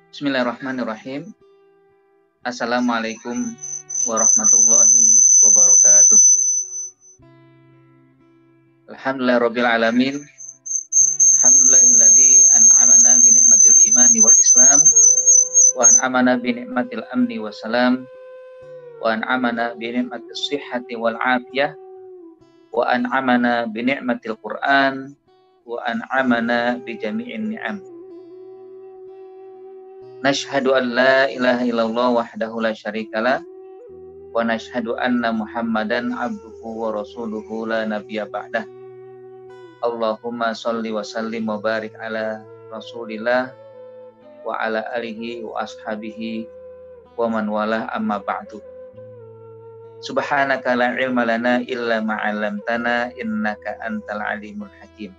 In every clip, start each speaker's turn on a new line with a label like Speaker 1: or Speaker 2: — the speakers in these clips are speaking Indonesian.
Speaker 1: Bismillahirrahmanirrahim. Assalamualaikum warahmatullahi wabarakatuh. Alhamdulillahirabbil alamin. Alhamdulillahilladzi an'amana bi ni'matil imani wal islam wa an'amana bi ni'matil amni wassalam wa an'amana bi ni'matis sihhati wal afiyah wa an'amana bi ni'matil Qur'an wa an'amana bi jami'in ni'am. Nashhadu an la ilaha illallah wahdahu la syarikalah wa nashhadu anna Muhammadan abduhu wa rasuluhu la nabiyya ba'dah. Allahumma sholli wa sallim wa barik ala Rasulillah wa ala alihi wa ashabihi wa man walah, amma ba'du. Subhanaka la ilma lana illa ma 'allamtana innaka antal alimul hakim.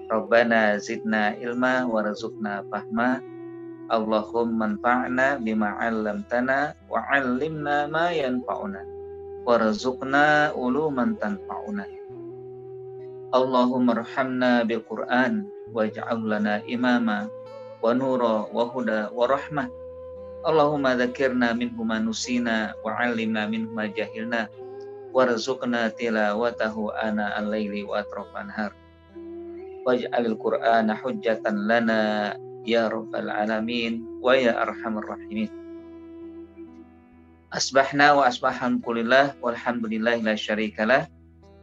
Speaker 1: Rabbana zidna ilma warzuqna fahma. Allahumma anfa'na bima 'allamtana wa 'allimna ma yanfa'una warzuqna uluman tanfa'una. Allahumma arhamna bil Qur'an waj'al lana imama wa nura wa huda wa rahmah. Allahumma dzakirna minhu ma nusina wa 'allimna minhu ma jahilna warzuqna tilawatahu ana al-laili wa atrafan nahar. Waj'alil Qur'ana hujjatan lana ya rabbal alamin wa ya arhamar rahimin. Asbahna wa asbahamdulillah walhamdulillahi la syarikalah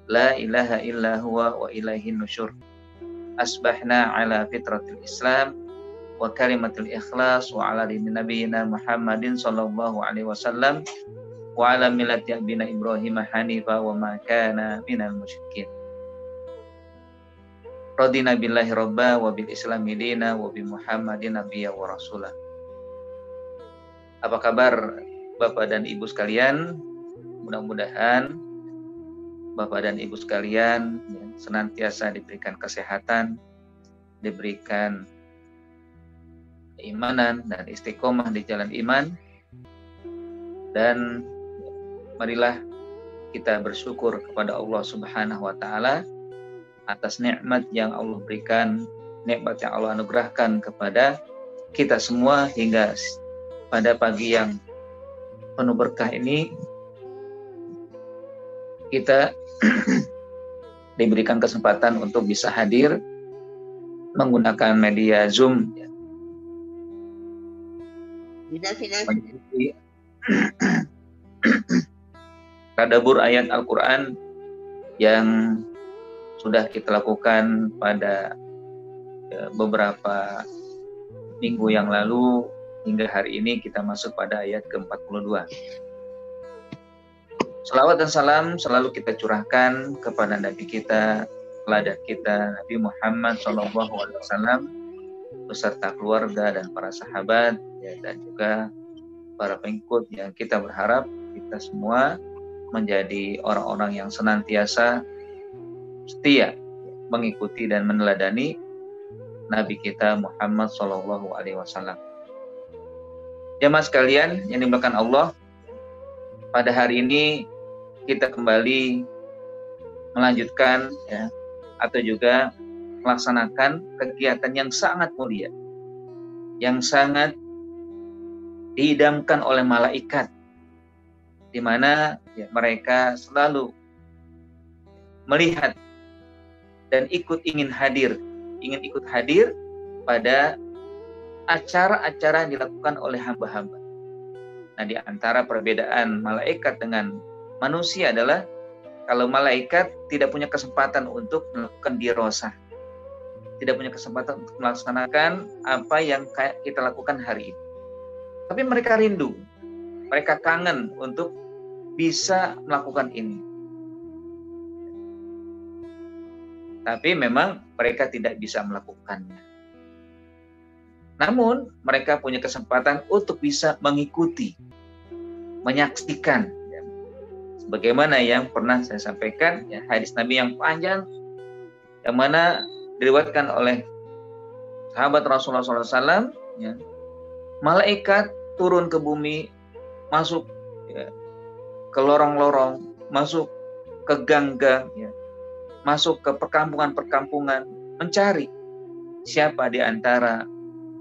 Speaker 1: la ilaha illa huwa wa ilaihin nusyur. Asbahna ala fitratil islam wa kalimatil ikhlas wa ala dini nabiyina Muhammadin sallallahu alaihi wasallam wa ala millati abina Ibrahim hanifa wa ma kana minal musyrikin. Radina billahi robba wa bil islami dina wa bi Muhammadin nabiyya wa rasulah. Apa kabar Bapak dan Ibu sekalian? Mudah-mudahan Bapak dan Ibu sekalian senantiasa diberikan kesehatan, diberikan keimanan dan istiqomah di jalan iman. Dan marilah kita bersyukur kepada Allah Subhanahu wa taala atas nikmat yang Allah berikan, nikmat yang Allah anugerahkan kepada kita semua hingga pada pagi yang penuh berkah ini kita diberikan kesempatan untuk bisa hadir menggunakan media Zoom mengikuti tadabbur ayat Al-Quran yang sudah kita lakukan pada beberapa minggu yang lalu hingga hari ini kita masuk pada ayat ke-42. Salawat dan salam selalu kita curahkan kepada Nabi kita, teladan kita, Nabi Muhammad SAW beserta keluarga dan para sahabat dan juga para pengikut yang kita berharap kita semua menjadi orang-orang yang senantiasa setia mengikuti dan meneladani Nabi kita Muhammad Sallallahu Alaihi Wasallam. Jamaah sekalian yang dimuliakan Allah, pada hari ini kita kembali melanjutkan atau juga melaksanakan kegiatan yang sangat mulia, yang sangat diidamkan oleh malaikat, di mana mereka selalu melihat dan ingin ikut hadir pada acara-acara yang dilakukan oleh hamba-hamba. Nah, di antara perbedaan malaikat dengan manusia adalah kalau malaikat tidak punya kesempatan untuk melakukan dirosah, tidak punya kesempatan untuk melaksanakan apa yang kita lakukan hari ini. Tapi mereka rindu, mereka kangen untuk bisa melakukan ini. Tapi memang mereka tidak bisa melakukannya. Namun mereka punya kesempatan untuk bisa mengikuti menyaksikan, ya. Sebagaimana yang pernah saya sampaikan, ya, hadis Nabi yang panjang yang mana diriwayatkan oleh sahabat Rasulullah SAW, ya, malaikat turun ke bumi, masuk, ya, ke lorong-lorong, masuk ke gang-gang, ya, masuk ke perkampungan-perkampungan, mencari siapa di antara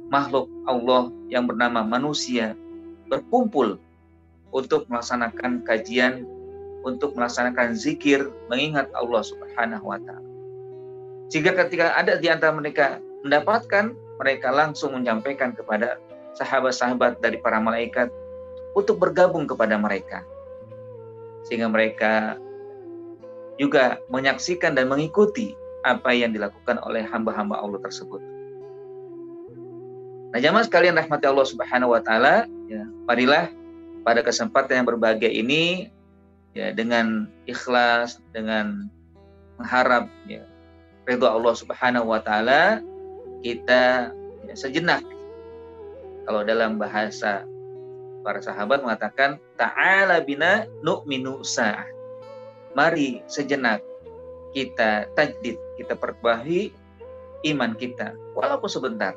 Speaker 1: makhluk Allah yang bernama manusia berkumpul untuk melaksanakan kajian, untuk melaksanakan zikir, mengingat Allah Subhanahu wa Ta'ala. Jika ketika ada di antara mereka mendapatkan, mereka langsung menyampaikan kepada sahabat-sahabat dari para malaikat untuk bergabung kepada mereka, sehingga mereka juga menyaksikan dan mengikuti apa yang dilakukan oleh hamba-hamba Allah tersebut. Nah, jamaah sekalian rahmati Allah Subhanahu wa Ta'ala, ya, marilah pada kesempatan yang berbahagia ini, ya, dengan ikhlas, dengan mengharap, ya, ridha Allah Subhanahu wa Ta'ala, kita, ya, sejenak, kalau dalam bahasa para sahabat mengatakan ta'ala bina nu'minu sa'ah. Mari sejenak kita tajdid, kita perbaharui iman kita walaupun sebentar.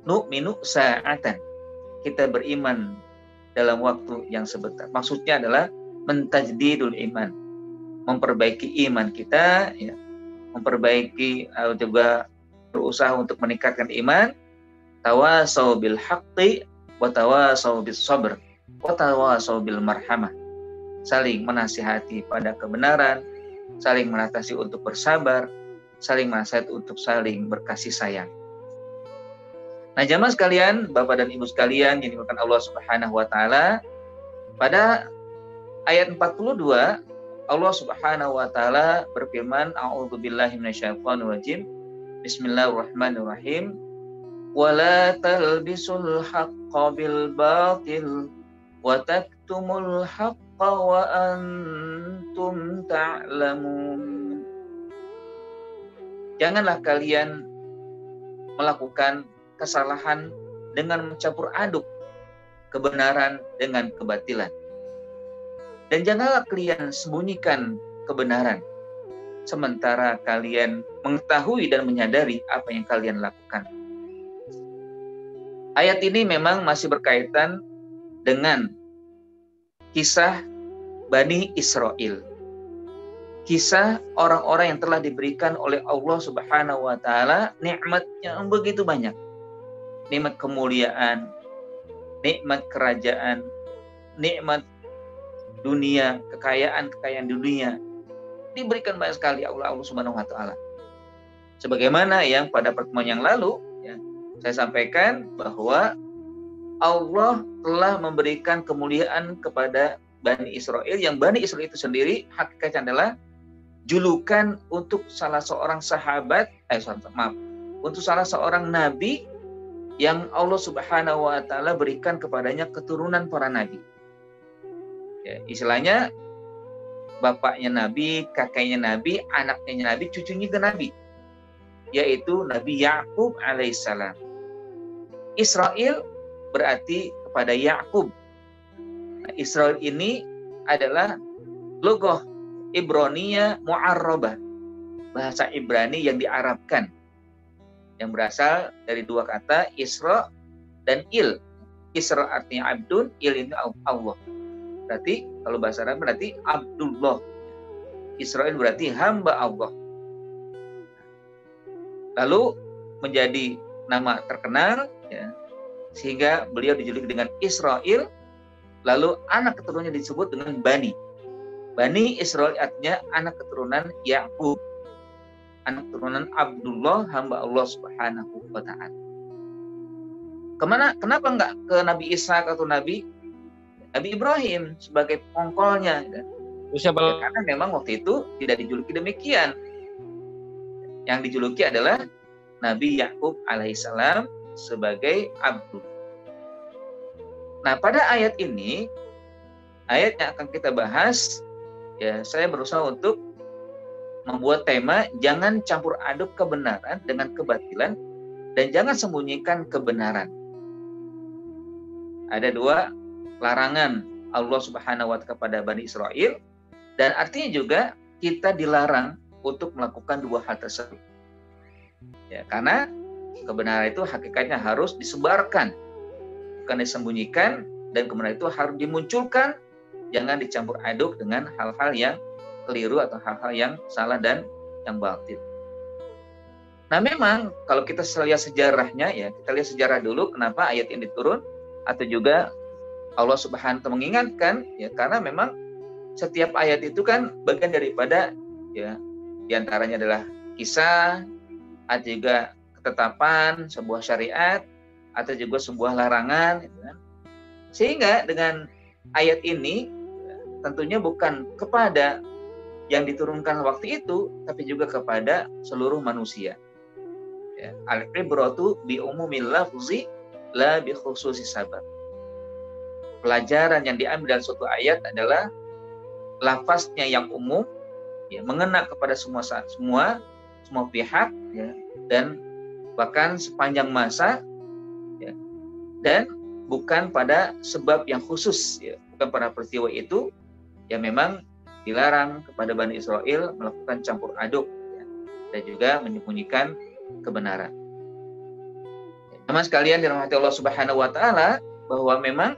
Speaker 1: Nu'minu sa'atan, kita beriman dalam waktu yang sebentar. Maksudnya adalah mentajdidul iman, memperbaiki iman kita, ya, memperbaiki, juga berusaha untuk meningkatkan iman. Tawasau bil haqqi wa tawasau bis sabr wa tawasau bil marhamah. Saling menasihati pada kebenaran, saling menasihati untuk bersabar, saling menasihati untuk saling berkasih sayang. Nah, jamaah sekalian, Bapak dan Ibu sekalian yang dimuliakan Allah Subhanahu wa Ta'ala, pada ayat 42 Allah Subhanahu wa Ta'ala berfirman, a'udzubillahi minasyaitonir rajim, bismillahirrahmanirrahim, wala talbisul haqqa bil batil wa taktumul haqqa wa antum ta'lamun. Janganlah kalian melakukan kesalahan dengan mencampur aduk kebenaran dengan kebatilan. Dan janganlah kalian sembunyikan kebenaran sementara kalian mengetahui dan menyadari apa yang kalian lakukan. Ayat ini memang masih berkaitan dengan kisah Bani Israel. Kisah orang-orang yang telah diberikan oleh Allah Subhanahu wa Ta'ala nikmatnya yang begitu banyak. Nikmat kemuliaan, nikmat kerajaan, nikmat dunia, kekayaan dunia diberikan banyak sekali Allah Subhanahu wa Ta'ala. Sebagaimana yang pada pertemuan yang lalu, ya, saya sampaikan bahwa Allah telah memberikan kemuliaan kepada Bani Israel, yang Bani Israel itu sendiri hakikatnya adalah julukan untuk salah seorang sahabat, untuk salah seorang nabi yang Allah Subhanahu wa Ta'ala berikan kepadanya keturunan para nabi. Ya, istilahnya bapaknya nabi, kakeknya nabi, anaknya nabi, cucunya ke nabi, yaitu Nabi Yakub alaihissalam. Israel berarti kepada Yakub. Nah, Israel ini adalah logoh Ibraniya mu'arrabah, bahasa Ibrani yang diarabkan, yang berasal dari dua kata Isra dan Il. Isra artinya abdun, Il ini Allah. Berarti kalau bahasa Arab berarti Abdullah. Israel berarti hamba Allah. Lalu menjadi nama terkenal, ya, sehingga beliau dijuluki dengan Israel. Lalu anak keturunannya disebut dengan Bani. Bani Israel artinya anak keturunan Yakub, anak keturunan Abdullah, hamba Allah Subhanahu wa Ta'ala. Kenapa enggak ke Nabi Ishak atau Nabi Ibrahim sebagai pengkolnya? Ya, karena memang waktu itu tidak dijuluki demikian. Yang dijuluki adalah Nabi Yakub alaihissalam sebagai Abdul. Nah, pada ayat ini, ayat yang akan kita bahas, ya, saya berusaha untuk membuat tema jangan campur aduk kebenaran dengan kebatilan dan jangan sembunyikan kebenaran. Ada dua larangan Allah Subhanahu wa Ta'ala kepada Bani Israel, dan artinya juga kita dilarang untuk melakukan dua hal tersebut. Ya, karena kebenaran itu hakikatnya harus disebarkan, bukan disembunyikan, dan kebenaran itu harus dimunculkan, jangan dicampur aduk dengan hal-hal yang keliru atau hal-hal yang salah dan yang batil. Nah, memang kalau kita lihat sejarahnya, ya kita lihat sejarah dulu kenapa ayat ini turun, atau juga Allah Subhanahu wa Ta'ala mengingatkan, ya karena memang setiap ayat itu kan bagian daripada, ya diantaranya adalah kisah, atau juga ketetapan sebuah syariat, atau juga sebuah larangan, gitu kan. Sehingga dengan ayat ini tentunya bukan kepada yang diturunkan waktu itu, tapi juga kepada seluruh manusia. Ya, al-ibratu bi umumil lafzi la bi khususi sabab. Pelajaran yang diambil dari suatu ayat adalah lafaznya yang umum, ya, mengena kepada semua pihak, ya, dan bahkan sepanjang masa, ya, dan bukan pada sebab yang khusus, ya, bukan pada peristiwa itu yang memang dilarang kepada Bani Israel melakukan campur aduk, ya, dan juga menyembunyikan kebenaran. Teman sekalian dirahmati Allah Subhanahu wa Ta'ala, bahwa memang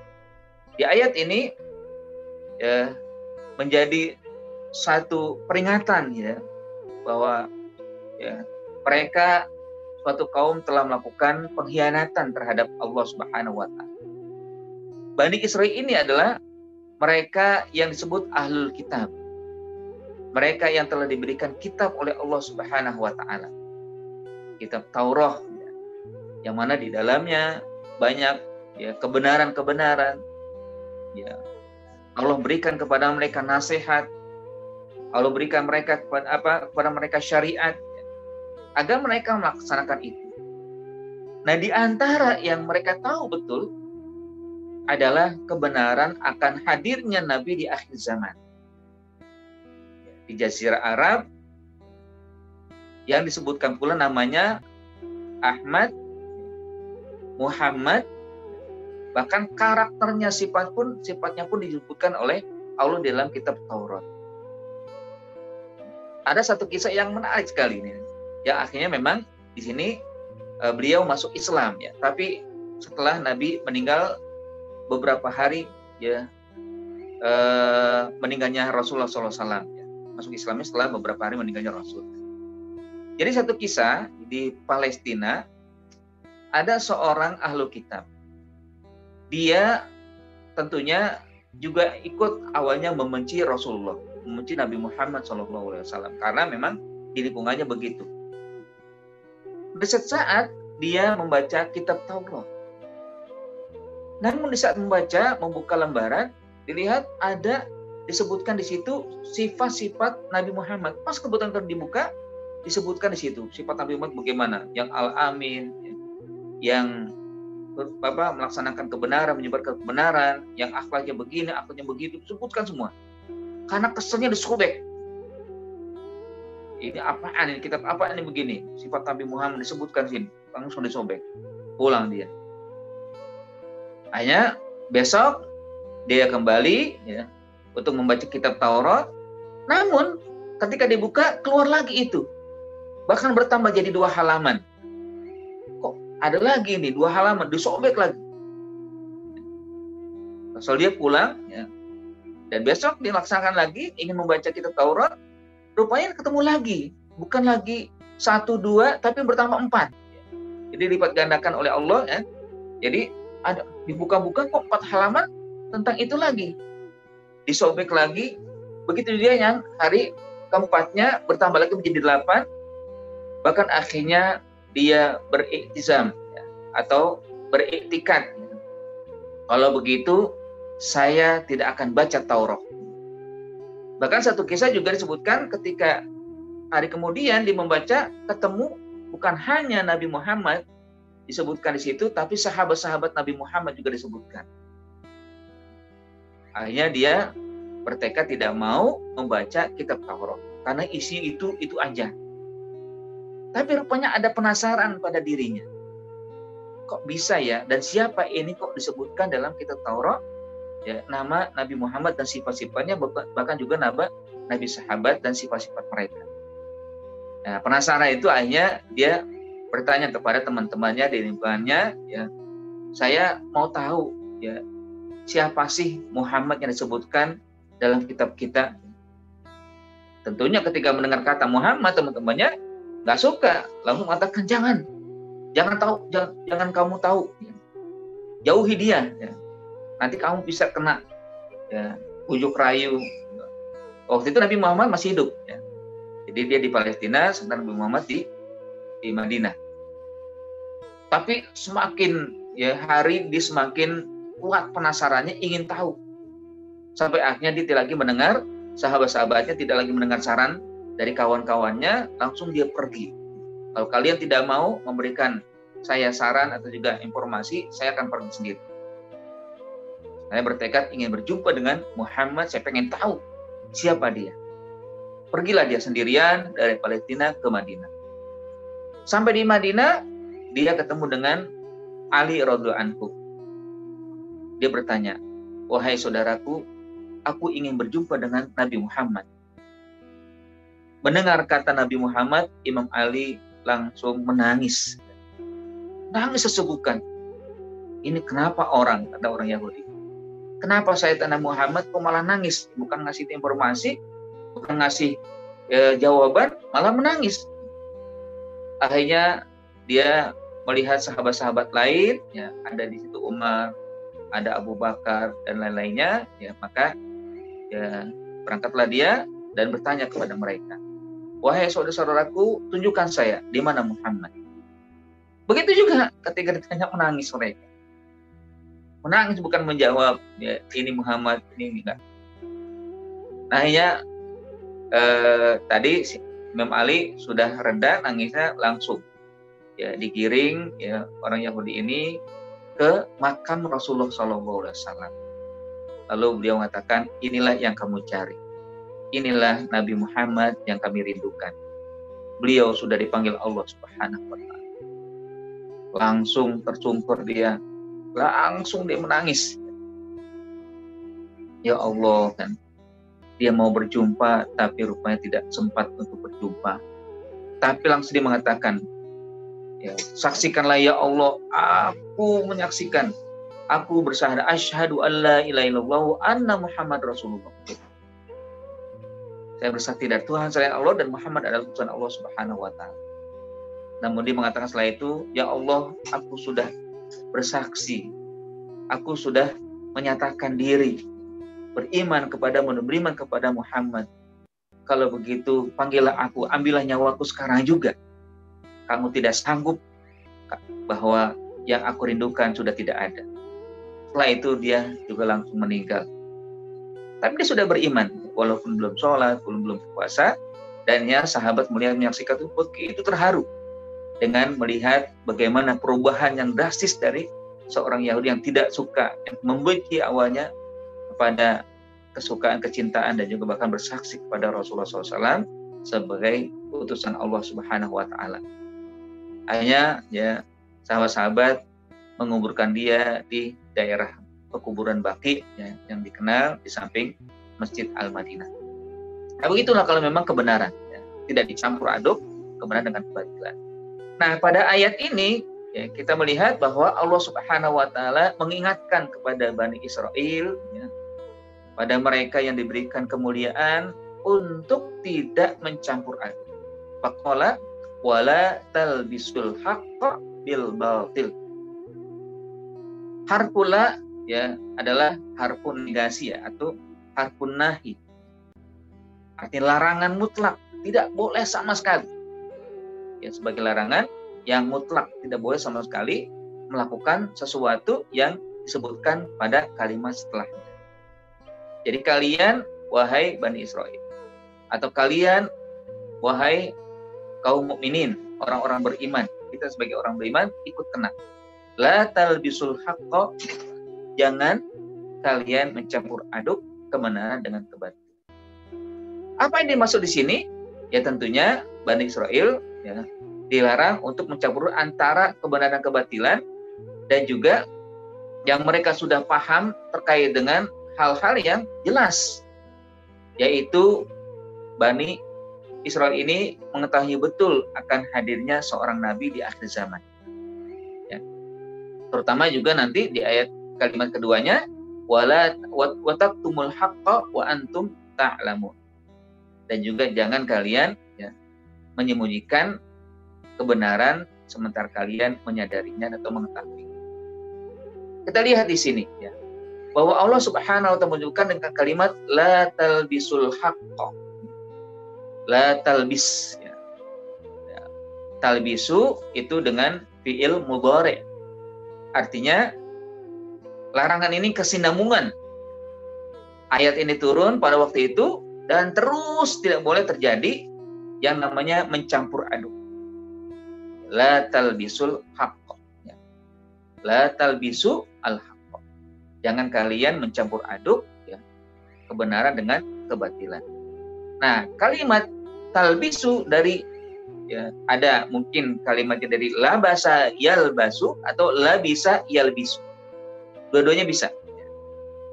Speaker 1: di ayat ini, ya, menjadi satu peringatan, ya, bahwa, ya, mereka suatu kaum telah melakukan pengkhianatan terhadap Allah Subhanahu wa Ta'ala. Bani Israil ini adalah mereka yang disebut ahlul kitab. Mereka yang telah diberikan kitab oleh Allah Subhanahu wa Ta'ala. Kitab Taurat, ya, yang mana di dalamnya banyak, ya, kebenaran-kebenaran. Ya, Allah berikan kepada mereka nasihat. Allah berikan mereka kepada mereka syariat, ya, agar mereka melaksanakan itu. Nah, di antara yang mereka tahu betul adalah kebenaran akan hadirnya Nabi di akhir zaman. Di Jazirah Arab, yang disebutkan pula namanya Ahmad, Muhammad, bahkan karakternya, sifatnya pun disebutkan oleh Allah dalam kitab Taurat. Ada satu kisah yang menarik sekali ini, yang akhirnya memang di sini beliau masuk Islam, ya, tapi setelah Nabi meninggal beberapa hari, ya, meninggalnya Rasulullah SAW, ya. Masuk Islamnya setelah beberapa hari meninggalnya Rasul. Jadi satu kisah di Palestina, ada seorang ahlu kitab. Dia tentunya juga ikut awalnya membenci Rasulullah, membenci Nabi Muhammad SAW, karena memang di lingkungannya begitu. Di saat dia membaca kitab Taurat, namun di saat membuka lembaran, dilihat ada disebutkan di situ sifat-sifat Nabi Muhammad. Pas kebetulan dibuka, disebutkan di situ sifat Nabi Muhammad bagaimana, yang Al-Amin, yang melaksanakan kebenaran, menyebarkan kebenaran, yang akhlaknya begini, akhlaknya begitu, disebutkan semua. Karena kesannya disobek. Ini apaan ini, kitab apa ini begini? Sifat Nabi Muhammad disebutkan sini, langsung disobek. Pulang dia. Hanya besok dia kembali, ya, untuk membaca kitab Taurat. Namun ketika dibuka, keluar lagi itu. Bahkan bertambah jadi 2 halaman. Kok ada lagi nih 2 halaman, disobek lagi. Asal dia pulang, ya, dan besok dilaksanakan lagi, ingin membaca kitab Taurat, rupanya ketemu lagi. Bukan lagi 1, 2, tapi bertambah 4. Jadi lipat gandakan oleh Allah, ya. Jadi ada dibuka-buka kok 4 halaman tentang itu lagi. Disobek lagi. Begitu dia yang hari keempatnya bertambah lagi menjadi 8. Bahkan akhirnya dia beriktizam, ya, atau beriktikad. Kalau begitu, saya tidak akan baca Taurat. Bahkan satu kisah juga disebutkan ketika hari kemudian dia membaca, ketemu bukan hanya Nabi Muhammad disebutkan di situ, tapi sahabat-sahabat Nabi Muhammad juga disebutkan. Akhirnya dia bertekad tidak mau membaca kitab Taurat karena isi itu aja. Tapi rupanya ada penasaran pada dirinya. Kok bisa ya? Dan siapa ini kok disebutkan dalam kitab Taurat? ya, nama Nabi Muhammad dan sifat-sifatnya, bahkan juga nama Nabi sahabat dan sifat-sifat mereka. Nah, penasaran itu akhirnya dia bertanya kepada teman-temannya di lingkungannya, ya, saya mau tahu, ya, siapa sih Muhammad yang disebutkan dalam kitab kita. Tentunya ketika mendengar kata Muhammad, teman-temannya nggak suka, langsung mengatakan jangan kamu tahu, ya. Jauhi dia, ya. Nanti kamu bisa kena, ya, bujuk rayu. Waktu itu Nabi Muhammad masih hidup, ya. Jadi dia di Palestina, sementara Nabi Muhammad di Madinah. Tapi semakin, ya, hari dia semakin kuat penasarannya, ingin tahu. Sampai akhirnya dia tidak lagi mendengar, sahabat-sahabatnya tidak lagi mendengar saran dari kawan-kawannya, langsung dia pergi. Kalau kalian tidak mau memberikan saya saran atau juga informasi, saya akan pergi sendiri. Saya bertekad ingin berjumpa dengan Muhammad, saya pengen tahu siapa dia. Pergilah dia sendirian dari Palestina ke Madinah. Sampai di Madinah, dia ketemu dengan Ali radhiyallahu anhu. Dia bertanya, wahai saudaraku, aku ingin berjumpa dengan Nabi Muhammad. Mendengar kata Nabi Muhammad, Imam Ali langsung menangis. Nangis sesegukan. Ini kenapa kata orang Yahudi. Kenapa saya tanya Muhammad kok malah nangis? Bukan ngasih informasi, bukan ngasih jawaban, malah menangis. Akhirnya dia melihat sahabat-sahabat lain, ya, ada di situ Umar, ada Abu Bakar dan lain-lainnya, ya, maka, ya, berangkatlah dia dan bertanya kepada mereka, wahai saudara-saudaraku, tunjukkan saya di mana Muhammad. Begitu juga ketika ditanya, menangis mereka. Menangis bukan menjawab, ya, ini Muhammad, ini enggak. Nah, akhirnya tadi Imam Ali sudah reda nangisnya, langsung, ya, digiring, ya, orang Yahudi ini ke makam Rasulullah SAW. Lalu beliau mengatakan, inilah yang kamu cari. Inilah Nabi Muhammad yang kami rindukan. Beliau sudah dipanggil Allah Subhanahu wa Ta'ala. Langsung tersungkur dia. Langsung dia menangis. Ya Allah, kan. Dia mau berjumpa, tapi rupanya tidak sempat untuk berjumpa. Tapi langsung dia mengatakan, ya, saksikanlah ya Allah, aku menyaksikan, aku bersyahadat, asyhadu alla ilaha illallah wa anna Muhammad Rasulullah. Saya bersaksi dari Tuhan selain Allah dan Muhammad adalah utusan Allah Subhanahu wa Ta'ala. Namun dia mengatakan setelah itu, ya Allah, aku sudah bersaksi, aku sudah menyatakan diri beriman kepada Muhammad. Kalau begitu, panggillah aku, ambillah nyawaku sekarang juga. Kamu tidak sanggup bahwa yang aku rindukan sudah tidak ada. Setelah itu dia juga langsung meninggal. Tapi dia sudah beriman, walaupun belum sholat, belum puasa, dan ya sahabat melihat menyaksikan itu terharu dengan melihat bagaimana perubahan yang drastis dari seorang Yahudi yang tidak suka, yang membenci awalnya kepada kesukaan, kecintaan, dan juga bahkan bersaksi kepada Rasulullah SAW sebagai utusan Allah Subhanahu wa Ta'ala. Akhirnya, ya, sahabat-sahabat menguburkan dia di daerah pekuburan Baqi, ya, yang dikenal di samping Masjid Al-Madinah. Nah, begitulah kalau memang kebenaran, ya, tidak dicampur aduk kebenaran dengan kebatilan. Nah, pada ayat ini, ya, kita melihat bahwa Allah Subhanahu wa Ta'ala mengingatkan kepada Bani Israel, ya, pada mereka yang diberikan kemuliaan untuk tidak mencampur aduk. Faqala wala talbisul haqqa bil batil. Harfula, ya, adalah harfun negasi, ya, atau harfun nahi. Artinya larangan mutlak, tidak boleh sama sekali. Ya, sebagai larangan yang mutlak, tidak boleh sama sekali melakukan sesuatu yang disebutkan pada kalimat setelahnya. Jadi kalian, wahai Bani Israel, atau kalian, wahai kaum mukminin, orang-orang beriman, kita sebagai orang beriman ikut kena. La talbisul haqqa, jangan kalian mencampur aduk kebenaran dengan kebatilan. Apa yang dimaksud di sini? Ya tentunya Bani Israel, ya, dilarang untuk mencampur antara kebenaran dan kebatilan, dan juga yang mereka sudah paham terkait dengan hal-hal yang jelas, yaitu Bani Israel ini mengetahui betul akan hadirnya seorang nabi di akhir zaman. Ya. Terutama juga nanti di ayat kalimat keduanya, wala wataktumul haqqa wa antum ta'lamun. Dan juga jangan kalian menyembunyikan kebenaran sementara kalian menyadarinya atau mengetahui. Kita lihat di sini ya, bahwa Allah Subhanahu wa taala menunjukkan dengan kalimat la talbisul haqqa. La talbis ya. Talbisu itu dengan fiil mudhari. Artinya larangan ini kesinambungan. Ayat ini turun pada waktu itu dan terus tidak boleh terjadi yang namanya mencampur aduk. La talbisul haqqa. La talbisu al-haqqa. Jangan kalian mencampur aduk ya, kebenaran dengan kebatilan. Nah, kalimat talbisu dari ya, ada mungkin kalimatnya dari labasa yalbasu atau labisa yalbisu. Dua-duanya bisa.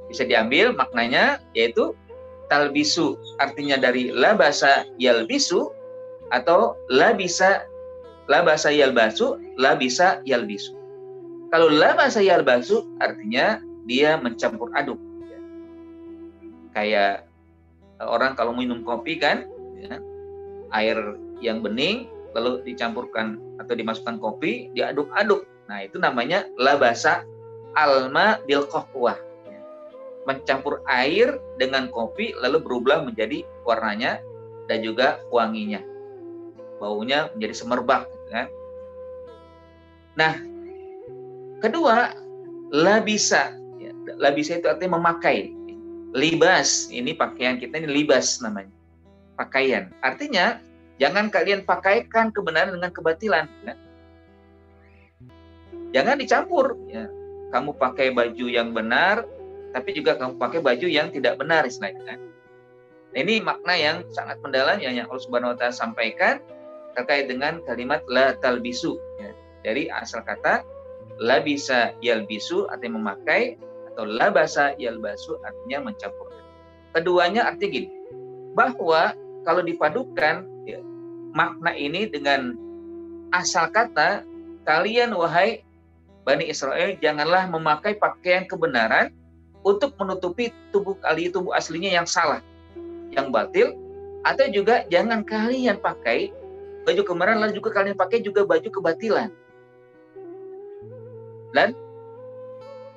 Speaker 1: Bisa diambil maknanya yaitu talbisu artinya dari labasa yalbisu atau labasa yalbasu, labisa yalbisu. Kalau labasa yalbasu artinya dia mencampur aduk. Ya. Kayak orang kalau minum kopi kan, ya, air yang bening lalu dicampurkan atau dimasukkan kopi, diaduk-aduk. Nah itu namanya labasa alma bil qahwah. Ya. Mencampur air dengan kopi lalu berubah menjadi warnanya dan juga wanginya. Baunya menjadi semerbak. Kan? Nah, kedua, labisa. Ya, labisa itu artinya memakai. Libas, ini pakaian kita ini libas namanya. Pakaian. Artinya, jangan kalian pakaikan kebenaran dengan kebatilan. Ya. Jangan dicampur. Ya. Kamu pakai baju yang benar, tapi juga kamu pakai baju yang tidak benar istilahnya. Nah, ini makna yang sangat mendalam yang Allah Subhanahu wa taala sampaikan terkait dengan kalimat la talbisu. Ya. Dari asal kata labisa yalbisu artinya memakai atau labasa yalbasu artinya mencampur. Keduanya artinya gini, bahwa kalau dipadukan ya, makna ini dengan asal kata kalian wahai Bani Israel janganlah memakai pakaian kebenaran untuk menutupi tubuh aslinya yang salah, yang batil, atau juga jangan kalian pakai baju kebenaran lalu juga kalian pakai juga baju kebatilan. Dan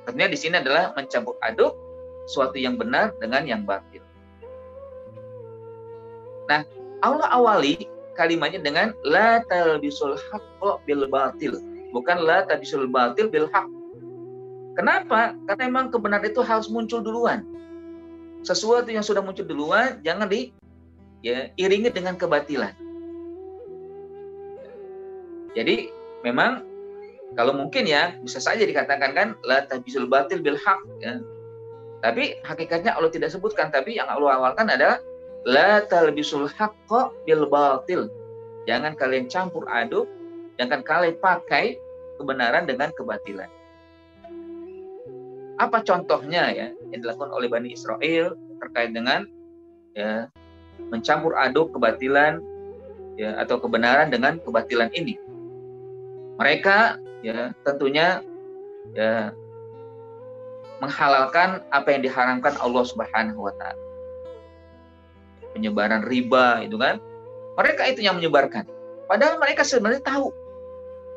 Speaker 1: tentunya di sini adalah mencampur aduk suatu yang benar dengan yang batil. Nah, Allah awali kalimatnya dengan la talbisul haqqo bil batil, bukan la talbisul batil bil haqq. Kenapa? Karena memang kebenaran itu harus muncul duluan. Sesuatu yang sudah muncul duluan jangan diiringi dengan kebatilan. Jadi memang kalau mungkin ya bisa saja dikatakan kan la talbisul batil bil haq ya. Tapi hakikatnya Allah tidak sebutkan, tapi yang Allah awalkan adalah la talbisul haqqo bil batil. Jangan kalian campur aduk, jangan kalian pakai kebenaran dengan kebatilan. Apa contohnya ya yang dilakukan oleh Bani Israel terkait dengan ya mencampur aduk kebatilan ya atau kebenaran dengan kebatilan ini? Mereka ya tentunya ya menghalalkan apa yang diharamkan Allah Subhanahu wa taala. Penyebaran riba itu kan. Mereka itu yang menyebarkan. Padahal mereka sebenarnya tahu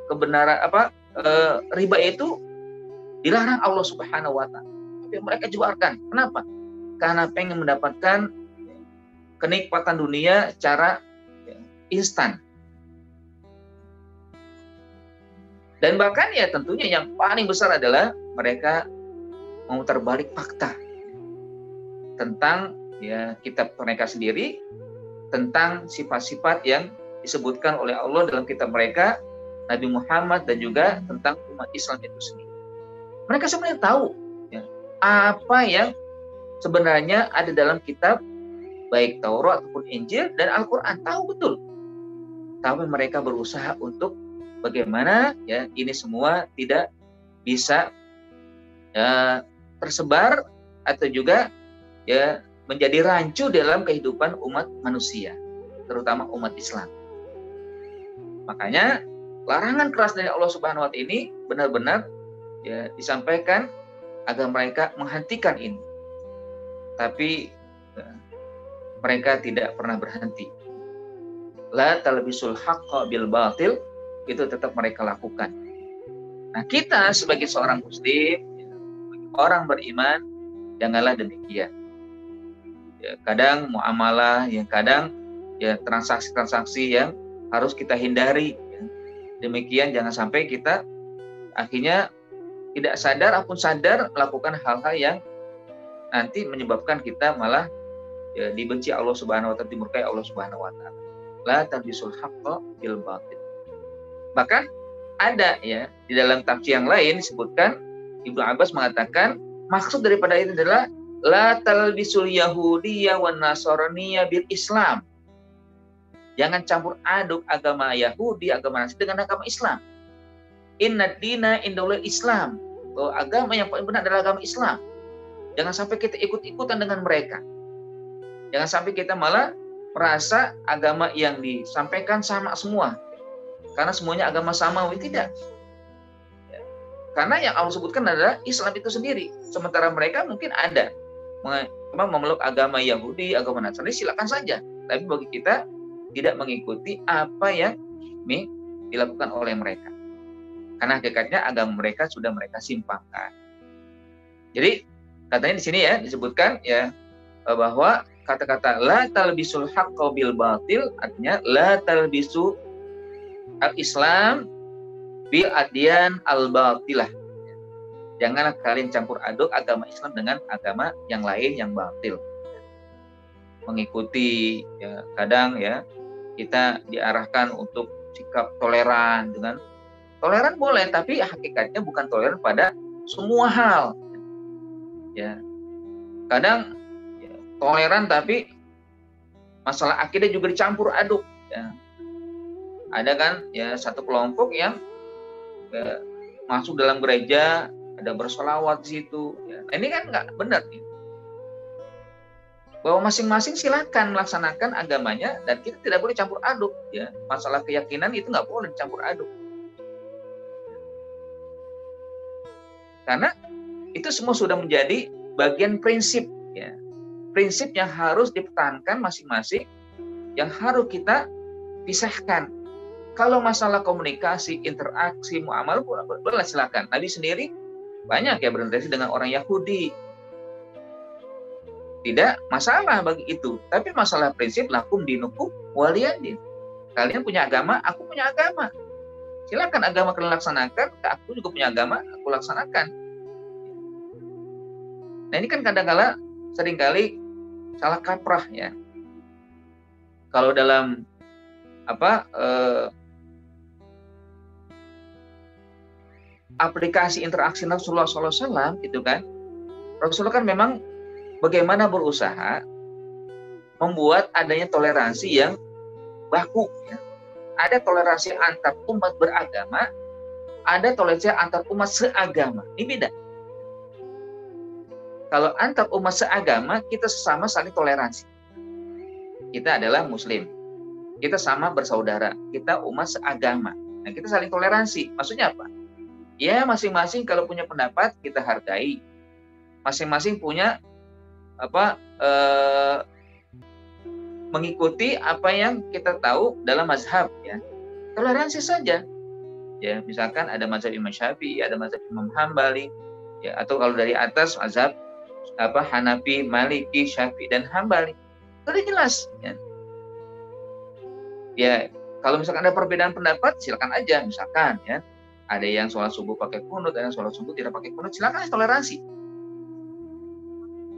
Speaker 1: kebenaran riba itu dilarang Allah Subhanahu wa taala. Tapi mereka jebarkan. Kenapa? Karena pengen mendapatkan kenikmatan dunia secara instan. Dan bahkan ya tentunya yang paling besar adalah mereka memutar balik fakta tentang ya kitab mereka sendiri, tentang sifat-sifat yang disebutkan oleh Allah dalam kitab mereka, Nabi Muhammad, dan juga tentang umat Islam itu sendiri. Mereka sebenarnya tahu ya, apa yang sebenarnya ada dalam kitab baik Taurat ataupun Injil dan Al-Quran, tahu betul. Tapi mereka berusaha untuk bagaimana ya ini semua tidak bisa ya, tersebar atau juga ya menjadi rancu dalam kehidupan umat manusia, terutama umat Islam. Makanya larangan keras dari Allah Subhanahu wa Ta'ala ini benar-benar ya disampaikan agar mereka menghentikan ini. Tapi mereka tidak pernah berhenti. La talbisul haqqa bil batil, itu tetap mereka lakukan. Nah, kita sebagai seorang muslim, orang beriman, janganlah demikian. Ya, kadang muamalah, yang kadang ya transaksi-transaksi yang harus kita hindari. Ya. Demikian jangan sampai kita akhirnya tidak sadar ataupun sadar melakukan hal-hal yang nanti menyebabkan kita malah ya, dibenci Allah Subhanahu wa Ta'ala, dimurkai Allah Subhanahu wa Ta'ala. La talbisul haqqa bil batil. Bahkan ada ya di dalam tafsir yang lain disebutkan, Ibnu Abbas mengatakan maksud daripada itu adalah la talbisul yahudiyya wan nasraniyya bil Islam. Jangan campur aduk agama Yahudi, agama Nasrani dengan agama Islam. Inna dina indallah Islam. Bahwa agama yang paling benar adalah agama Islam. Jangan sampai kita ikut-ikutan dengan mereka. Jangan sampai kita malah merasa agama yang disampaikan sama semua. Karena semuanya agama samawi, tidak. Ya. Karena yang Allah sebutkan adalah Islam itu sendiri. Sementara mereka mungkin ada memeluk agama Yahudi, agama Nasrani, silakan saja. Tapi bagi kita tidak mengikuti apa yang dilakukan oleh mereka. Karena hakikatnya agama mereka sudah mereka simpangkan. Jadi katanya di sini ya disebutkan ya bahwa kata-kata la talbisul haqqa bil batil artinya la talbisu al-Islam bil adyan al-batilah. Janganlah kalian campur aduk agama Islam dengan agama yang lain yang batil. Mengikuti ya, kadang ya kita diarahkan untuk sikap toleran. Dengan toleran boleh, tapi hakikatnya bukan toleran pada semua hal. Ya. Kadang ya, toleran tapi masalah akidah juga dicampur aduk. Ya. Ada kan ya satu kelompok yang ya, masuk dalam gereja, ada bersolawat di situ. Ya. Nah, ini kan nggak benar nih. Bahwa masing-masing silakan melaksanakan agamanya dan kita tidak boleh campur aduk. Ya. Masalah keyakinan itu nggak boleh dicampur aduk. Karena itu semua sudah menjadi bagian prinsip, ya. Prinsip yang harus dipertahankan masing-masing, yang harus kita pisahkan. Kalau masalah komunikasi, interaksi, muamalah, boleh silakan. Nabi sendiri banyak ya berinteraksi dengan orang Yahudi. Tidak masalah bagi itu. Tapi masalah prinsip lakum dinukum waliyadin. Kalian punya agama, aku punya agama. Silakan agama kalian laksanakan, aku juga punya agama, aku laksanakan. Nah ini kan kadang-kala seringkali salah kaprah ya. Kalau dalam aplikasi interaksi Rasulullah SAW itu kan, Rasulullah kan memang bagaimana berusaha membuat adanya toleransi yang baku. Ya. Ada toleransi antar umat beragama, ada toleransi antar umat seagama. Ini beda. Kalau antar umat seagama, kita sesama saling toleransi. Kita adalah muslim. Kita sama bersaudara. Kita umat seagama. Nah, kita saling toleransi. Maksudnya apa? Ya, masing-masing kalau punya pendapat, kita hargai. Masing-masing punya mengikuti apa yang kita tahu dalam mazhab ya. Toleransi saja. Ya, misalkan ada mazhab Imam Syafi'i, ada mazhab Imam Hambali, ya, atau kalau dari atas mazhab Hanafi, Maliki, Syafi'i dan Hambali. Itu jelas ya. Ya, kalau misalkan ada perbedaan pendapat, silakan aja misalkan ya. Ada yang sholat subuh pakai kunut, ada yang sholat subuh tidak pakai kunut, silakan toleransi.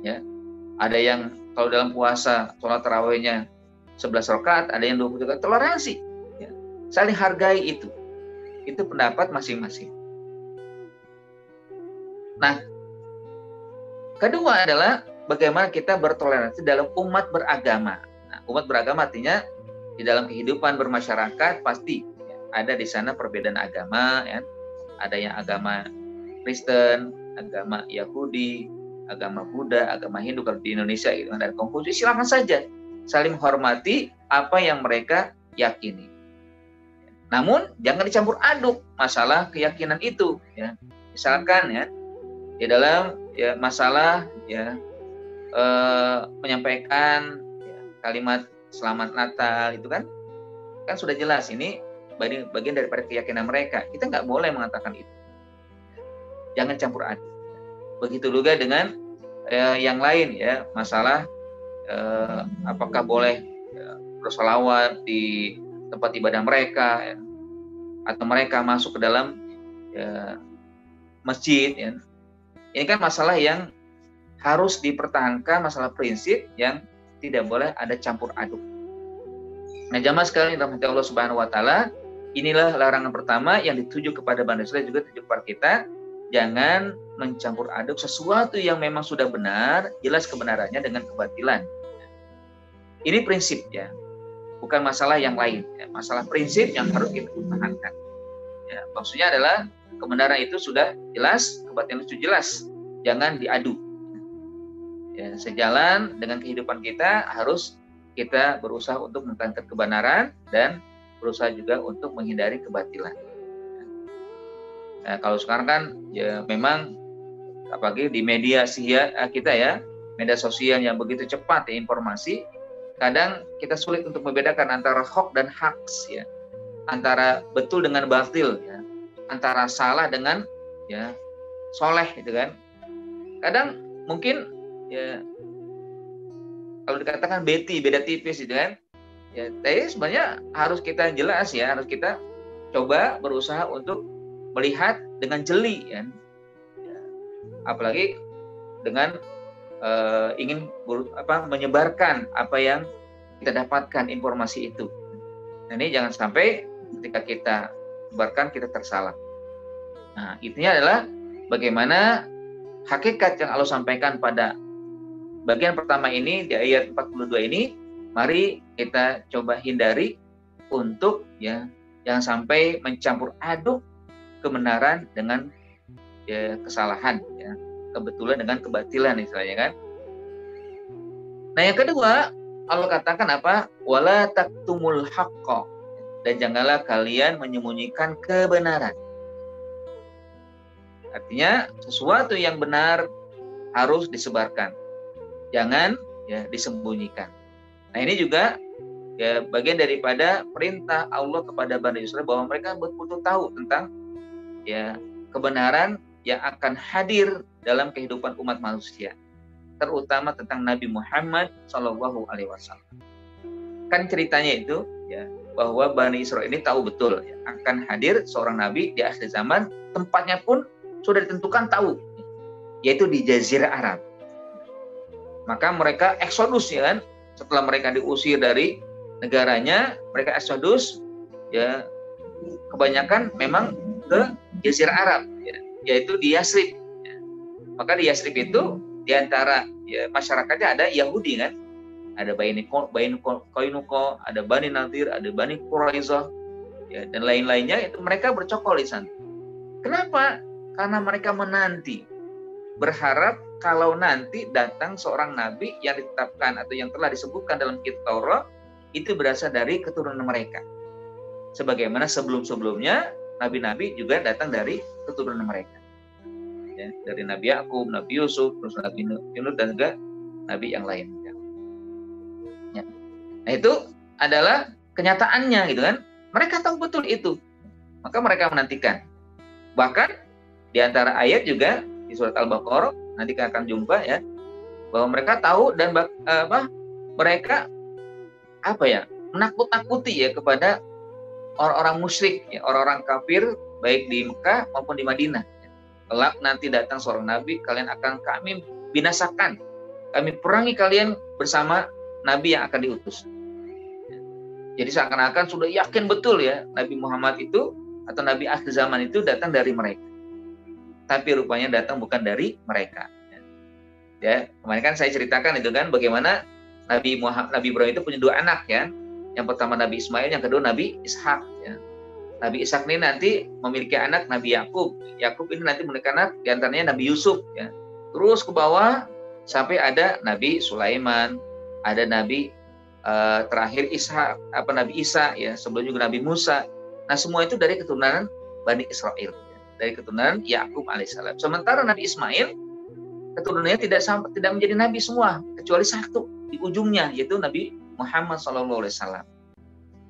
Speaker 1: Ya. Ada yang kalau dalam puasa sholat tarawihnya 11 rakaat, ada yang 20 rakaat, toleransi. Ya. Saling hargai itu. Itu pendapat masing-masing. Nah, kedua adalah bagaimana kita bertoleransi dalam umat beragama. Nah, umat beragama artinya di dalam kehidupan bermasyarakat pasti ya, ada di sana perbedaan agama, ya. Ada yang agama Kristen, agama Yahudi, agama Buddha, agama Hindu kalau di Indonesia gitu, dan Konghucu, silakan saja saling menghormati apa yang mereka yakini. Namun jangan dicampur aduk masalah keyakinan itu, ya. Misalkan ya di dalam ya masalah ya menyampaikan ya, kalimat selamat Natal itu kan sudah jelas ini bagian daripada keyakinan mereka. Kita nggak boleh mengatakan itu. Jangan campur aduk. Begitu juga dengan yang lain ya, masalah apakah boleh bersolawat di tempat ibadah mereka ya, atau mereka masuk ke dalam ya, masjid ya. Ini kan masalah yang harus dipertahankan, masalah prinsip yang tidak boleh ada campur aduk. Nah, jamaah sekalian rahmati Allah Subhanahu wa taala, inilah larangan pertama yang dituju kepada Bani Israil, juga dituju kepada kita. Jangan mencampur aduk sesuatu yang memang sudah benar, jelas kebenarannya dengan kebatilan. Ini prinsip ya, bukan masalah yang lain. Ya. Masalah prinsip yang harus kita pertahankan. Ya, maksudnya adalah kebenaran itu sudah jelas, kebatilan itu jelas. Jangan diadu. Ya, sejalan dengan kehidupan kita harus kita berusaha untuk mempertahankan kebenaran dan berusaha juga untuk menghindari kebatilan. Nah, kalau sekarang kan ya memang apalagi di media kita ya, media sosial yang begitu cepat ya informasi, kadang kita sulit untuk membedakan antara hoax dan hoax ya, antara betul dengan batil ya, antara salah dengan ya soleh gitu kan. Kadang mungkin ya kalau dikatakan beda tipis gitu kan, ya tapi sebenarnya harus kita jelas ya, harus kita coba berusaha untuk melihat dengan jeli ya. Apalagi dengan ingin menyebarkan apa yang kita dapatkan informasi itu. Nah, ini jangan sampai ketika kita sebarkan kita tersalah. Nah, intinya adalah bagaimana hakikat yang Allah sampaikan pada bagian pertama ini di ayat 42 ini, mari kita coba hindari untuk ya jangan sampai mencampur aduk kebenaran dengan ya, kesalahan ya, kebetulan dengan kebatilan istilahnya kan. Nah, yang kedua Allah katakan apa? Wala taktumul haqqa, dan janganlah kalian menyembunyikan kebenaran. Artinya sesuatu yang benar harus disebarkan, jangan ya disembunyikan. Nah, ini juga ya bagian daripada perintah Allah kepada Bani Israil bahwa mereka betul-betul tahu tentang ya kebenaran yang akan hadir dalam kehidupan umat manusia, terutama tentang Nabi Muhammad Shallallahu Alaihi Wasallam. Kan ceritanya itu ya bahwa Bani Israil ini tahu betul ya, akan hadir seorang nabi di akhir zaman, tempatnya pun sudah ditentukan tahu, yaitu di Jazirah Arab. Maka mereka eksodus ya kan, setelah mereka diusir dari negaranya, mereka eksodus ya kebanyakan memang ke Jazirah Arab ya, yaitu di Yasrib ya. Maka di Yasrib itu di antara ya, masyarakatnya ada Yahudi kan, ada Bani Qainuqa, ada Bani Nadir, ada Bani Quraizah ya, dan lain-lainnya, itu mereka bercokol di sana. Kenapa? Karena mereka menanti, berharap kalau nanti datang seorang nabi yang ditetapkan atau yang telah disebutkan dalam kitab Taurat itu berasal dari keturunan mereka. Sebagaimana sebelum-sebelumnya nabi-nabi juga datang dari keturunan mereka. Ya, dari Nabi Yakub, Nabi Yusuf, terus Nabi Yunus, dan juga nabi yang lain. Ya. Nah, itu adalah kenyataannya gitu kan. Mereka tahu betul itu. Maka mereka menantikan. Bahkan di antara ayat juga di surat Al-Baqarah nanti kita akan jumpa ya, bahwa mereka tahu dan mereka menakut-nakuti ya kepada orang-orang musyrik ya, orang-orang kafir baik di Mekah maupun di Madinah. Kelak nanti datang seorang nabi, kalian akan kami binasakan, kami perangi kalian bersama nabi yang akan diutus. Jadi seakan-akan sudah yakin betul ya Nabi Muhammad itu atau nabi akhir zaman itu datang dari mereka. Tapi rupanya datang bukan dari mereka. Ya, kemarin kan saya ceritakan itu kan bagaimana Nabi Ibrahim itu punya dua anak ya. Yang pertama Nabi Ismail, yang kedua Nabi Ishak. Ya. Nabi Ishak ini nanti memiliki anak Nabi Yakub. Yakub ini nanti memiliki anak, diantaranya Nabi Yusuf. Ya. Terus ke bawah sampai ada Nabi Sulaiman, ada Nabi terakhir Nabi Isa, ya, sebelum juga Nabi Musa. Nah, semua itu dari keturunan Bani Israel, ya, dari keturunan Yakub alaihissalam. Sementara Nabi Ismail keturunannya tidak menjadi nabi semua, kecuali satu di ujungnya, yaitu Nabi Muhammad SAW.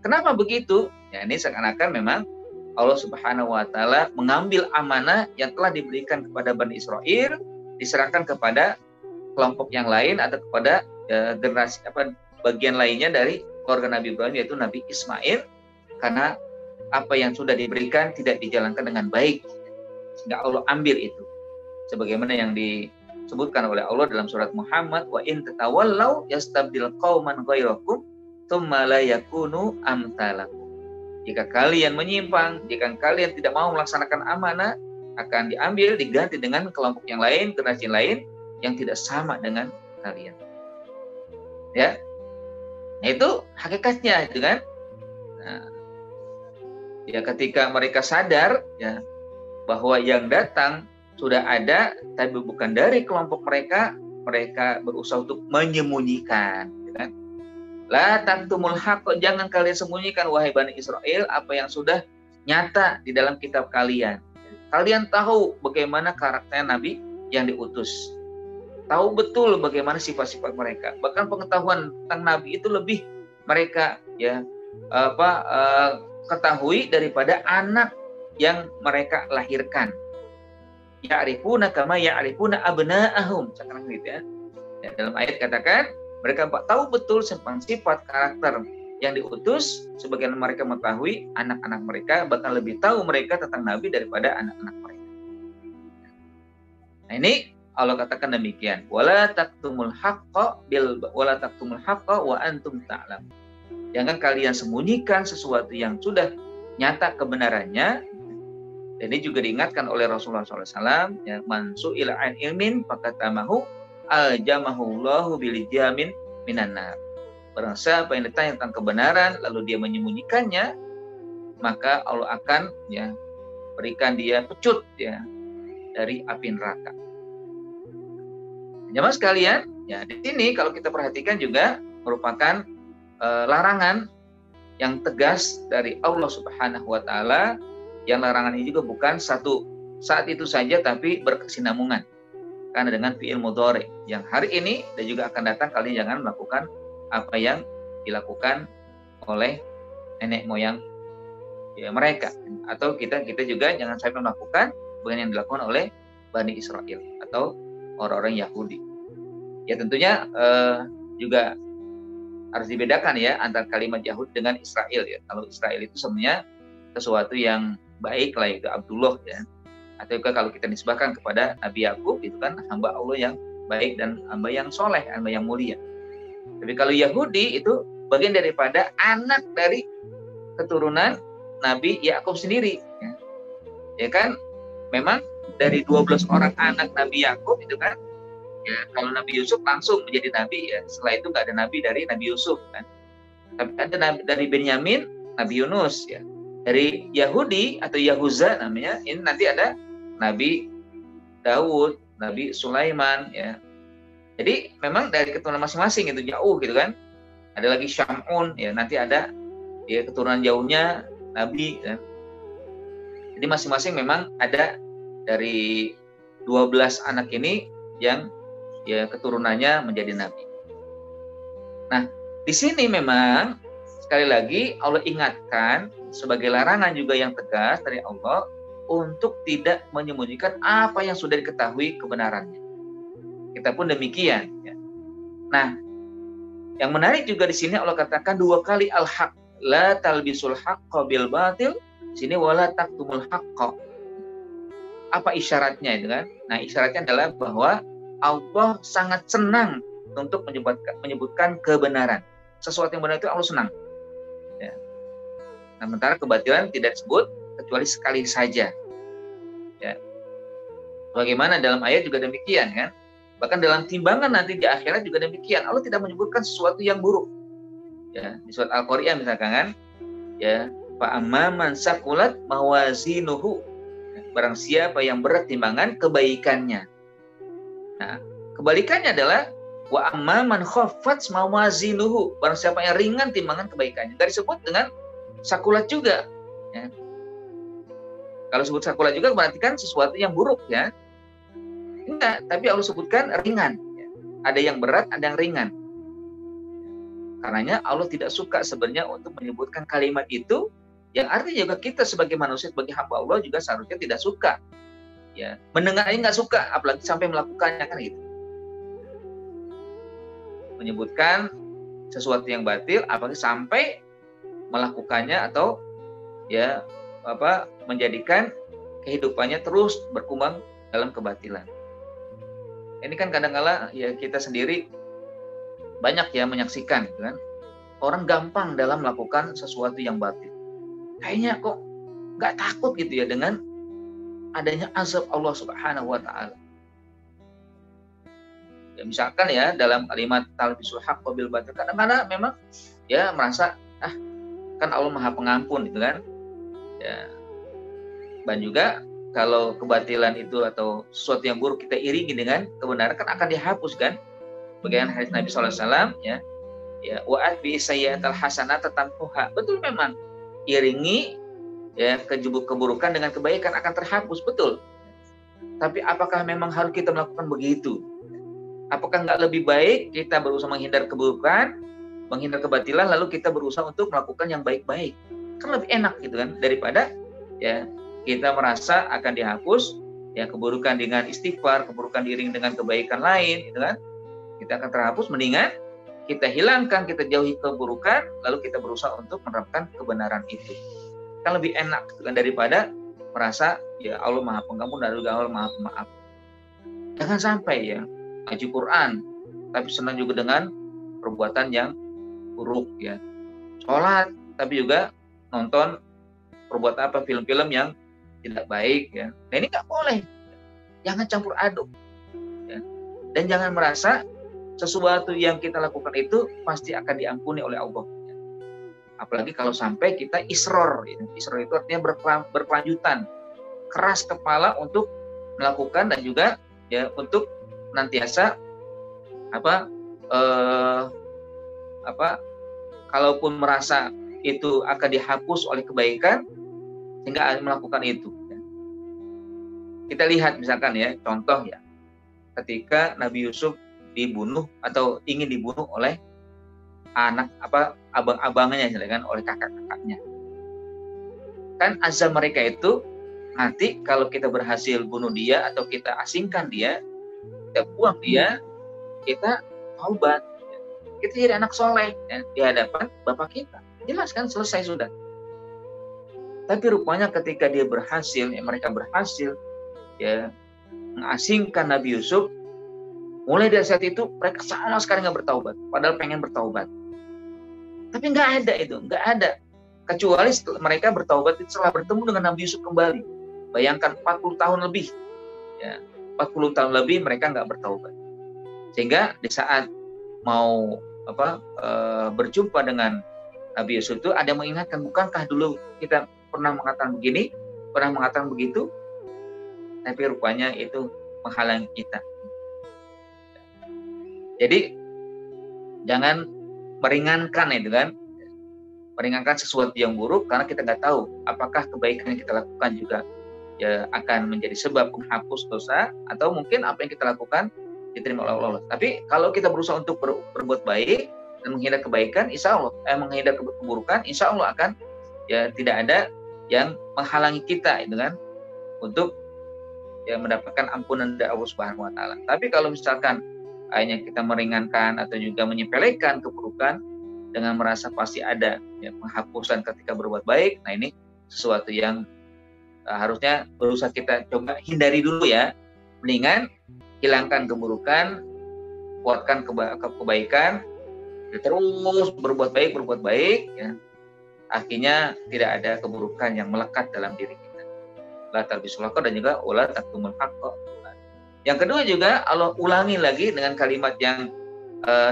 Speaker 1: Kenapa begitu? Ya, ini seakan-akan memang Allah Subhanahu wa taala mengambil amanah yang telah diberikan kepada Bani Israel, diserahkan kepada kelompok yang lain atau kepada generasi bagian lainnya dari keluarga Nabi Ibrahim, yaitu Nabi Ismail, karena apa yang sudah diberikan tidak dijalankan dengan baik, sehingga Allah ambil itu. Sebagaimana yang disebutkan oleh Allah dalam surat Muhammad, wa in tatawallaw yastabdil qauman ghairakum tsumma la yakunu amsalakum. Jika kalian menyimpang, jika kalian tidak mau melaksanakan amanah, akan diambil diganti dengan kelompok yang lain, generasi lain yang tidak sama dengan kalian. Ya. Nah, itu hakikatnya, itu kan. Nah, ya ketika mereka sadar, ya, bahwa yang datang sudah ada, tapi bukan dari kelompok mereka, mereka berusaha untuk menyembunyikan, ya kan? La taktumul haqq, jangan kalian sembunyikan wahai Bani Israel apa yang sudah nyata di dalam kitab kalian. Kalian tahu bagaimana karakter Nabi yang diutus. Tahu betul bagaimana sifat-sifat mereka. Bahkan pengetahuan tentang Nabi itu lebih mereka ketahui daripada anak yang mereka lahirkan. Ya'rifuna kama ya'rifuna abna'ahum. Sekarang gitu ya. Dalam ayat katakan mereka tahu betul sifat karakter yang diutus, sebagian mereka mengetahui anak-anak mereka, bahkan lebih tahu mereka tentang Nabi daripada anak-anak mereka. Nah, ini Allah katakan demikian. Wala taktumul haqqa wa antum ta'lam. Jangan kalian sembunyikan sesuatu yang sudah nyata kebenarannya. Dan ini juga diingatkan oleh Rasulullah SAW, ya, man su'ila an ilmin fakatamahu aljamahullahu bilijamin minan nar. Barang siapa yang ditanya tentang kebenaran lalu dia menyembunyikannya, maka Allah akan, ya, berikan dia pecut, ya, dari api neraka. Jemaah sekalian, ya, di sini kalau kita perhatikan juga merupakan larangan yang tegas dari Allah Subhanahu wa taala, yang larangan ini juga bukan satu saat itu saja tapi berkesinambungan. Karena dengan fi'il mudhari yang hari ini dan juga akan datang, kalian jangan melakukan apa yang dilakukan oleh nenek moyang, ya, mereka, atau kita juga jangan sampai melakukan bagian yang dilakukan oleh Bani Israel atau orang-orang Yahudi. Ya, tentunya juga harus dibedakan, ya, antara kalimat Yahud dengan Israel, ya. Kalau Israel itu sebenarnya sesuatu yang baik lah, itu Abdullah, ya. Atau kalau kita nisbahkan kepada Nabi Yakub, itu kan hamba Allah yang baik dan hamba yang soleh, hamba yang mulia. Tapi kalau Yahudi itu bagian daripada anak dari keturunan Nabi Yakub sendiri, ya. Ya kan, memang dari 12 orang anak Nabi Yakub itu kan, ya, kalau Nabi Yusuf langsung menjadi nabi, ya. Setelah itu nggak ada nabi dari Nabi Yusuf, kan. Tapi ada nabi dari Benyamin, Nabi Yunus, ya. Dari Yahudi atau Yahuza namanya, ini nanti ada Nabi Daud, Nabi Sulaiman, ya. Jadi memang dari keturunan masing-masing itu jauh, gitu kan. Ada lagi Syamun, ya, nanti ada, ya, keturunan jauhnya Nabi, ya. Jadi masing-masing memang ada dari 12 anak ini yang, ya, keturunannya menjadi nabi. Nah, di sini memang sekali lagi Allah ingatkan sebagai larangan juga yang tegas dari Allah untuk tidak menyembunyikan apa yang sudah diketahui kebenarannya. Kita pun demikian, ya. Nah, yang menarik juga di sini Allah katakan 2 kali al-haq, la talbisul haqqa bil batil. Di sini wala taktumul haqqa. Apa isyaratnya itu kan? Nah, isyaratnya adalah bahwa Allah sangat senang untuk menyebutkan kebenaran. Sesuatu yang benar itu Allah senang. Ya. Nah, sementara kebatilan tidak disebut kecuali sekali saja. Ya. Bagaimana dalam ayat juga demikian, kan? Bahkan dalam timbangan nanti di akhirat juga demikian. Allah tidak menyebutkan sesuatu yang buruk. Ya, di surat Al-Qari'ah misalkan, kan, ya, Fa amman saqulat mawazinuhu, barang siapa yang berat timbangan kebaikannya. Nah, kebalikannya adalah wa amman khaffat mawazinuhu, barang siapa yang ringan timbangan kebaikannya. Dari disebut dengan sakulat juga. Ya. Kalau sebut sakulat juga berarti kan sesuatu yang buruk ya. Enggak, tapi Allah sebutkan ringan. Ya. Ada yang berat, ada yang ringan. Karenanya Allah tidak suka sebenarnya untuk menyebutkan kalimat itu, yang artinya juga kita sebagai manusia, sebagai hamba Allah juga seharusnya tidak suka. Ya, mendengarnya nggak suka, apalagi sampai melakukannya kan gitu. Menyebutkan sesuatu yang batil, apalagi sampai melakukannya atau ya menjadikan kehidupannya terus berkembang dalam kebatilan. Ini kan kadang-kala ya kita sendiri banyak ya menyaksikan, gitu kan? Orang gampang dalam melakukan sesuatu yang batil. Kayaknya kok nggak takut gitu ya dengan adanya azab Allah Subhanahu wa Ta'ala. Ya, misalkan ya dalam kalimat talbisul haqq bil batil, kadang-kadang memang ya merasa kan Allah Maha Pengampun gitu kan. Ya. Dan juga kalau kebatilan itu atau sesuatu yang buruk kita iringi dengan kebenaran kan akan dihapus kan. Bagaimana hadis Nabi SAW ya. Ya, wa atbi sayyi'atal hasanata tamhuha. Betul memang. Iringi ya keburukan dengan kebaikan akan terhapus, betul. Tapi apakah memang harus kita melakukan begitu? Apakah nggak lebih baik kita berusaha menghindar keburukan, menghindar kebatilan, lalu kita berusaha untuk melakukan yang baik-baik? Kan lebih enak gitu kan, daripada ya kita merasa akan dihapus ya keburukan dengan istighfar, keburukan diiring dengan kebaikan lain, gitu kan? Kita akan terhapus, mendingan kita hilangkan, kita jauhi keburukan, lalu kita berusaha untuk menerapkan kebenaran itu. Kan lebih enak kan, daripada merasa ya Allah Maha Pengampun dan juga Allah Maha Pemaaf. Jangan sampai ya ngaji Quran tapi senang juga dengan perbuatan yang buruk ya. Sholat tapi juga nonton film-film yang tidak baik ya. Nah ini nggak boleh. Jangan campur aduk. Ya. Dan jangan merasa sesuatu yang kita lakukan itu pasti akan diampuni oleh Allah. Apalagi kalau sampai kita isror. Isror itu artinya berkelanjutan, keras kepala untuk melakukan dan juga ya untuk nantiasa kalaupun merasa itu akan dihapus oleh kebaikan sehingga melakukan itu. Kita lihat misalkan ya contoh ya ketika Nabi Yusuf dibunuh atau ingin dibunuh oleh abang-abangnya kan, oleh kakak-kakaknya. Kan azab mereka itu nanti kalau kita berhasil bunuh dia atau kita asingkan dia, kita buang dia, kita taubat, kita jadi anak soleh ya, di hadapan bapak kita. Jelas kan, selesai sudah. Tapi rupanya ketika dia berhasil, ya mereka berhasil ya mengasingkan Nabi Yusuf, mulai dari saat itu mereka sama sekali nggak bertaubat, padahal pengen bertaubat. Tapi nggak ada itu, nggak ada. Kecuali mereka bertaubat setelah bertemu dengan Nabi Yusuf kembali. Bayangkan 40 tahun lebih, ya 40 tahun lebih mereka nggak bertaubat. Sehingga di saat mau berjumpa dengan Nabi Yusuf itu ada yang mengingatkan, bukankah dulu kita pernah mengatakan begini, pernah mengatakan begitu, tapi rupanya itu menghalangi kita. Jadi jangan meringankan itu kan, meringankan sesuatu yang buruk karena kita nggak tahu apakah kebaikan yang kita lakukan juga ya akan menjadi sebab menghapus dosa atau mungkin apa yang kita lakukan diterima oleh Allah. Tapi kalau kita berusaha untuk berbuat baik dan menghindar kebaikan, insya Allah menghindar keburukan, insya Allah akan ya tidak ada yang menghalangi kita itu kan untuk ya mendapatkan ampunan dari Allah Subhanahu Wa Taala. Tapi kalau misalkan hanya kita meringankan atau juga menyepelekan keburukan dengan merasa pasti ada ya, penghapusan ketika berbuat baik, nah ini sesuatu yang harusnya berusaha kita coba hindari dulu ya. Mendingan hilangkan keburukan, kuatkan kebaikan, terus berbuat baik ya. Akhirnya tidak ada keburukan yang melekat dalam diri kita. La talbisul haqqa dan juga wala taktumul haqqa. Yang kedua juga Allah ulangi lagi dengan kalimat yang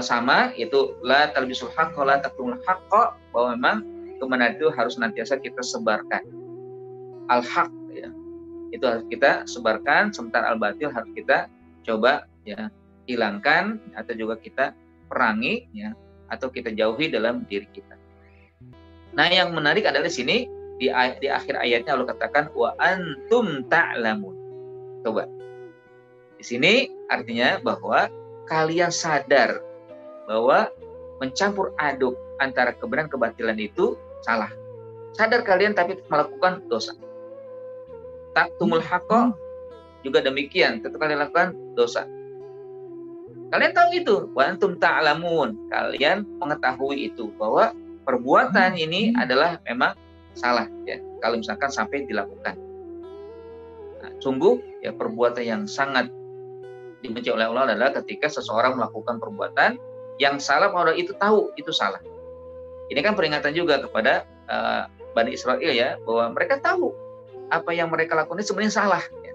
Speaker 1: sama, yaitu la talbisul haqqa la taktumul haqqa, bahwa memang kebenaran itu harus senantiasa kita sebarkan. Al-haq ya, itu harus kita sebarkan, sementara al-batil harus kita coba ya hilangkan atau juga kita perangi ya, atau kita jauhi dalam diri kita. Nah, yang menarik adalah di sini di akhir ayatnya Allah katakan wa antum ta'lamun. Coba. Di sini artinya bahwa kalian sadar bahwa mencampur aduk antara kebenaran kebatilan itu salah. Sadar kalian tapi melakukan dosa. Taktumul haqqa juga demikian, tetap kalian lakukan dosa. Kalian tahu itu, wa antum ta'lamun. Kalian mengetahui itu bahwa perbuatan ini adalah memang salah ya. Kalau misalkan sampai dilakukan. Nah, sungguh ya perbuatan yang sangat dibenci oleh Allah adalah ketika seseorang melakukan perbuatan yang salah, orang itu tahu itu salah. Ini kan peringatan juga kepada Bani Israel ya, bahwa mereka tahu apa yang mereka lakukan ini sebenarnya salah ya.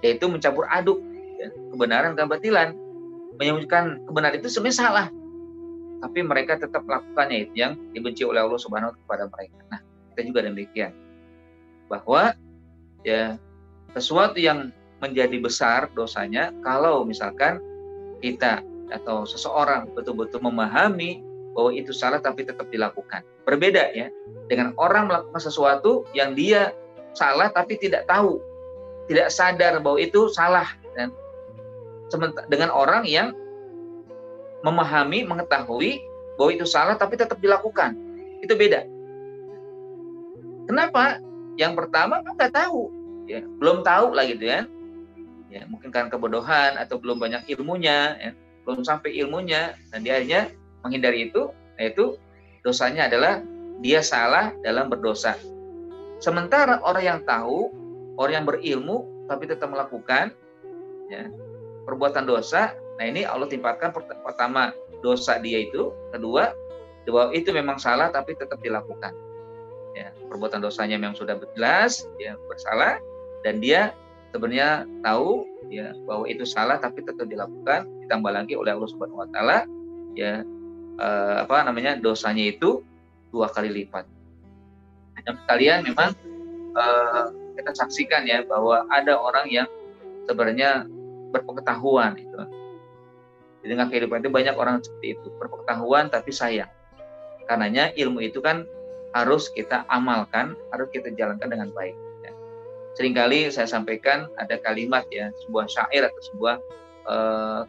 Speaker 1: Yaitu mencampur aduk ya, kebenaran dan kebatilan, menyembunyikan kebenaran itu sebenarnya salah, tapi mereka tetap melakukannya, itu yang dibenci oleh Allah Subhanahu wa taala kepada mereka. Nah, kita juga demikian, bahwa ya sesuatu yang menjadi besar dosanya kalau misalkan kita atau seseorang betul-betul memahami bahwa itu salah tapi tetap dilakukan. Berbeda ya dengan orang melakukan sesuatu yang dia salah tapi tidak tahu, tidak sadar bahwa itu salah, dan dengan orang yang memahami, mengetahui bahwa itu salah tapi tetap dilakukan. Itu beda. Kenapa? Yang pertama kan nggak tahu, ya, belum tahu lah gitu ya. Ya, mungkin karena kebodohan atau belum banyak ilmunya, ya, belum sampai ilmunya, dan dia akhirnya menghindari itu, yaitu dosanya adalah dia salah dalam berdosa. Sementara orang yang tahu, orang yang berilmu tapi tetap melakukan ya, perbuatan dosa, nah ini Allah timpakan pertama dosa dia itu, kedua bahwa itu memang salah tapi tetap dilakukan. Ya, perbuatan dosanya memang sudah jelas, dia bersalah, dan dia sebenarnya tahu ya bahwa itu salah tapi tetap dilakukan, ditambah lagi oleh Allah Subhanahu wa taala ya dosanya itu 2 kali lipat. Dan sekalian memang kita saksikan ya bahwa ada orang yang sebenarnya berpengetahuan itu. Di tengah kehidupan itu banyak orang seperti itu, berpengetahuan tapi sayang. Karenanya ilmu itu kan harus kita amalkan, harus kita jalankan dengan baik. Ya. Seringkali saya sampaikan ada kalimat ya, sebuah syair atau sebuah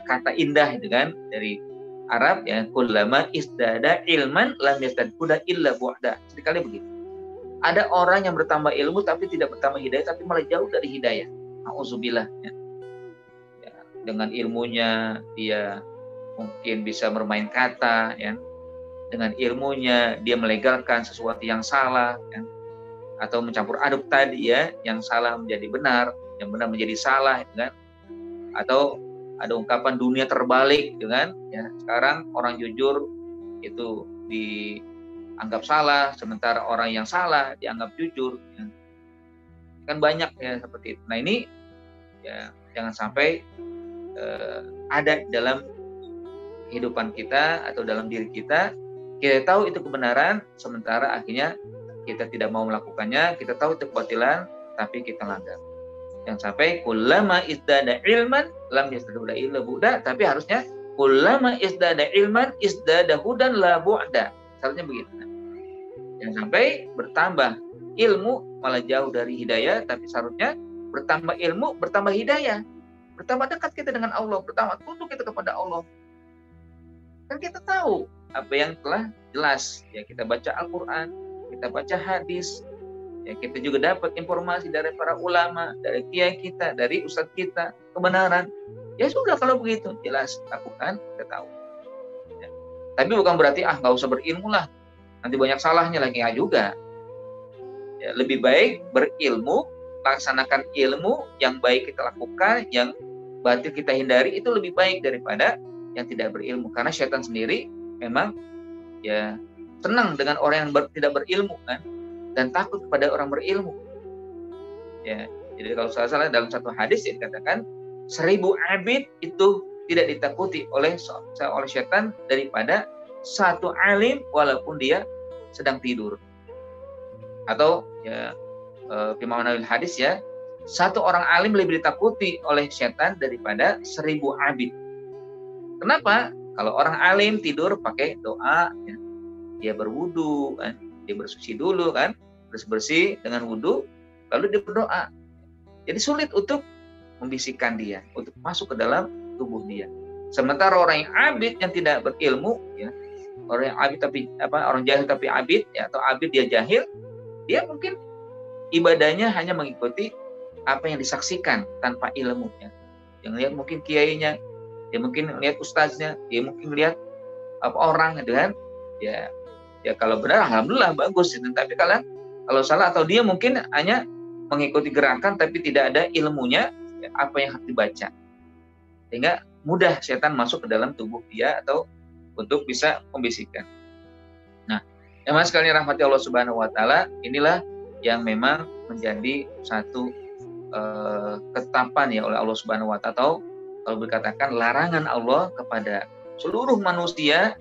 Speaker 1: kata indah itu kan dari Arab ya, kullama isdada ilman lam yastadhuda illa bu'da. Seringkali begitu. Ada orang yang bertambah ilmu tapi tidak bertambah hidayah, tapi malah jauh dari hidayah. Nauzubillah ya. Ya, dengan ilmunya dia mungkin bisa bermain kata ya. Dengan ilmunya dia melegalkan sesuatu yang salah ya. Atau mencampur aduk tadi ya, yang salah menjadi benar, yang benar menjadi salah gitu kan. Atau ada ungkapan dunia terbalik dengan ya, sekarang orang jujur itu dianggap salah, sementara orang yang salah dianggap jujur ya. Kan banyak ya seperti itu. Nah ini ya jangan sampai ada dalam kehidupan kita atau dalam diri kita tahu itu kebenaran, sementara akhirnya kita tidak mau melakukannya, kita tahu itu kebatilan tapi kita langgar. Yang sampai kullama isdada ilman lam yastadhuda illa bu'da, tapi harusnya kullama isdada ilman isdada hudan la bu'da. Seharusnya begitu. Yang sampai bertambah ilmu malah jauh dari hidayah, tapi seharusnya bertambah ilmu bertambah hidayah, bertambah dekat kita dengan Allah, bertambah tunduk kita kepada Allah. Kan kita tahu apa yang telah jelas ya, kita baca Al-Qur'an, kita baca hadis. Ya, kita juga dapat informasi dari para ulama, dari kiai kita, dari ustadz kita, kebenaran. Ya sudah kalau begitu, jelas lakukan, kita tahu. Ya. Tapi bukan berarti nggak usah berilmu lah, nanti banyak salahnya lagi, nggak juga. Ya, lebih baik berilmu, laksanakan ilmu, yang baik kita lakukan, yang batil kita hindari, itu lebih baik daripada yang tidak berilmu. Karena syaitan sendiri memang ya senang dengan orang yang tidak berilmu kan, dan takut kepada orang berilmu. Ya, jadi kalau salah dalam satu hadis dikatakan 1000 abid itu tidak ditakuti oleh syaitan daripada satu alim walaupun dia sedang tidur. Atau ya bima'anawil hadis ya, satu orang alim lebih ditakuti oleh setan daripada 1000 abid. Kenapa? Kalau orang alim tidur pakai doa, ya, dia berwudu, kan? Dia bersuci dulu kan, bersih dengan wudu, lalu dia berdoa. Jadi sulit untuk membisikkan dia, untuk masuk ke dalam tubuh dia. Sementara orang yang abid yang tidak berilmu, ya, orang yang abid tapi orang jahil tapi abid, ya, atau abid dia jahil, dia mungkin ibadahnya hanya mengikuti apa yang disaksikan tanpa ilmu, ya. Yang lihat mungkin kiainya, dia mungkin lihat ustaznya, dia mungkin lihat orang dengan ya kalau benar alhamdulillah bagus, tapi kalau salah atau dia mungkin hanya mengikuti gerakan tapi tidak ada ilmunya, ya, apa yang harus dibaca, sehingga mudah setan masuk ke dalam tubuh dia atau untuk bisa membisikkan. Nah, jemaah sekalian rahmati Allah Subhanahu wa taala, inilah yang memang menjadi satu ketetapan ya oleh Allah Subhanahu wa taala, atau kalau dikatakan larangan Allah kepada seluruh manusia,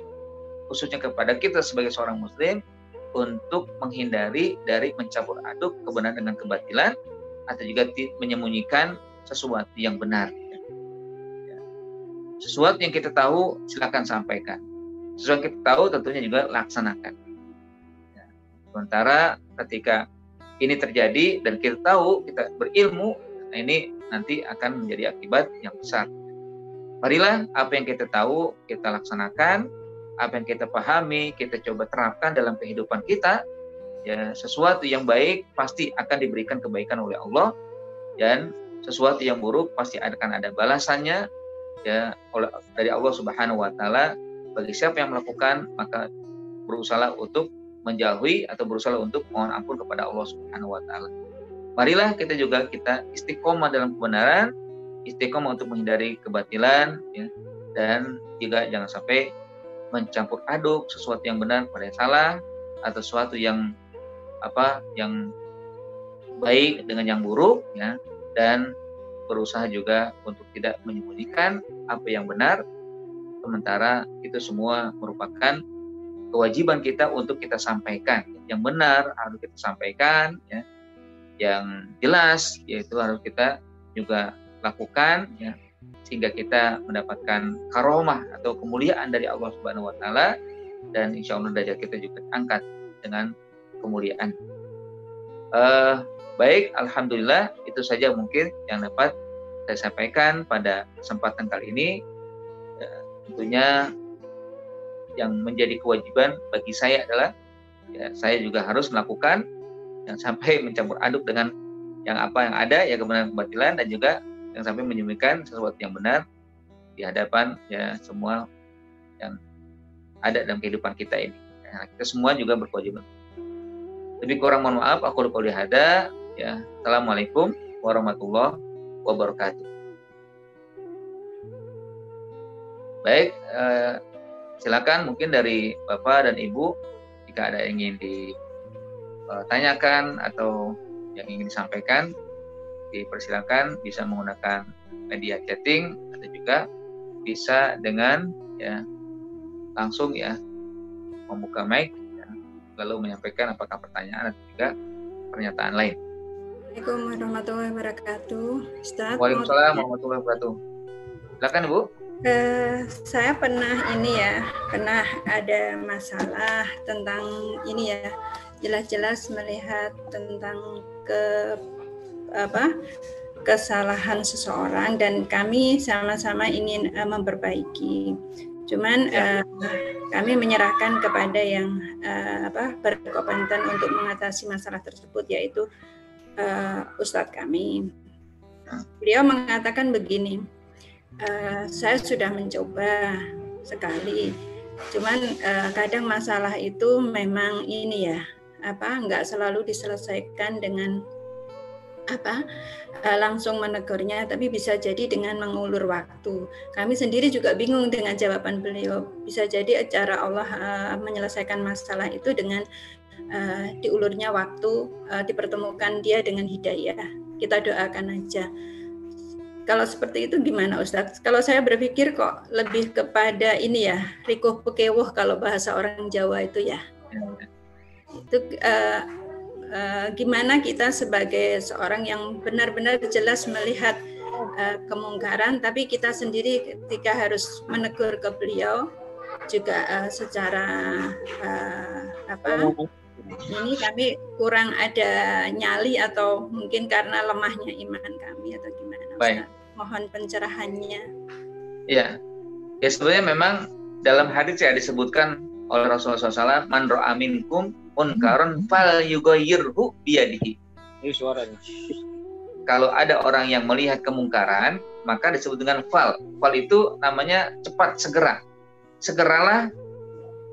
Speaker 1: khususnya kepada kita sebagai seorang muslim, untuk menghindari dari mencampur aduk kebenaran dengan kebatilan, atau juga menyembunyikan sesuatu yang benar. Sesuatu yang kita tahu silakan sampaikan, sesuatu yang kita tahu tentunya juga laksanakan. Sementara ketika ini terjadi dan kita tahu, kita berilmu, nah ini nanti akan menjadi akibat yang besar. Marilah apa yang kita tahu kita laksanakan, apa yang kita pahami kita coba terapkan dalam kehidupan kita. Ya, sesuatu yang baik pasti akan diberikan kebaikan oleh Allah, dan sesuatu yang buruk pasti akan ada balasannya, ya, dari Allah Subhanahu wa taala. Bagi siapa yang melakukan, maka berusaha untuk menjauhi atau berusaha untuk mohon ampun kepada Allah Subhanahu wa taala. Marilah kita istiqomah dalam kebenaran, istiqomah untuk menghindari kebatilan, ya, dan juga jangan sampai mencampur aduk sesuatu yang benar pada yang salah, atau sesuatu yang yang baik dengan yang buruk, ya, dan berusaha juga untuk tidak menyembunyikan apa yang benar, sementara itu semua merupakan kewajiban kita untuk kita sampaikan. Yang benar harus kita sampaikan, ya, yang jelas yaitu harus kita juga lakukan, ya, sehingga kita mendapatkan karomah atau kemuliaan dari Allah Subhanahu wa taala, dan insya Allah derajat kita juga angkat dengan kemuliaan. Baik, alhamdulillah itu saja mungkin yang dapat saya sampaikan pada kesempatan kali ini. Tentunya yang menjadi kewajiban bagi saya adalah, ya, saya juga harus melakukan yang sampai mencampur aduk dengan yang ada, ya, kebenaran kebatilan, dan juga yang sampai menyembunyikan sesuatu yang benar di hadapan, ya, semua yang ada dalam kehidupan kita ini. Nah, kita semua juga berkewajiban. Lebih kurang mohon maaf, aku qouli hada, ya. Assalamualaikum warahmatullahi wabarakatuh. Baik, silakan mungkin dari Bapak dan Ibu jika ada yang ingin ditanyakan atau yang ingin disampaikan, dipersilakan, bisa menggunakan media chatting atau juga bisa dengan, ya, langsung, ya, membuka mic, ya, lalu menyampaikan apakah pertanyaan atau juga pernyataan lain.
Speaker 2: Assalamualaikum warahmatullahi wabarakatuh. Ustaz,
Speaker 1: Waalaikumsalam warahmatullahi wabarakatuh. Silakan, Bu.
Speaker 2: Saya pernah ada masalah tentang ini, ya, jelas-jelas melihat tentang kesalahan seseorang, dan kami sama-sama ingin memperbaiki. Cuman kami menyerahkan kepada yang berkompeten untuk mengatasi masalah tersebut, yaitu Ustadz kami. Beliau mengatakan begini, saya sudah mencoba sekali, cuman kadang masalah itu memang ini, ya, nggak selalu diselesaikan dengan langsung menegurnya, tapi bisa jadi dengan mengulur waktu. Kami sendiri juga bingung dengan jawaban beliau. Bisa jadi cara Allah menyelesaikan masalah itu dengan diulurnya waktu, dipertemukan dia dengan hidayah. Kita doakan aja. Kalau seperti itu gimana, Ustadz? Kalau saya berpikir kok lebih kepada ini, ya, rikuh pekewuh kalau bahasa orang Jawa itu, ya. Itu gimana kita sebagai seorang yang benar-benar jelas melihat kemungkaran, tapi kita sendiri ketika harus menegur ke beliau juga secara ini kami kurang ada nyali atau mungkin karena lemahnya iman kami atau gimana Ustaz? Mohon pencerahannya.
Speaker 1: Ya sebenarnya memang dalam hadis ya disebutkan oleh Rasulullah SAW, man ra'a minkum munkaran fal yughayyirhu biyadihi.
Speaker 3: Ini suaranya.
Speaker 1: Kalau ada orang yang melihat kemungkaran, maka disebut dengan fal. Fal itu namanya cepat, segera. Segeralah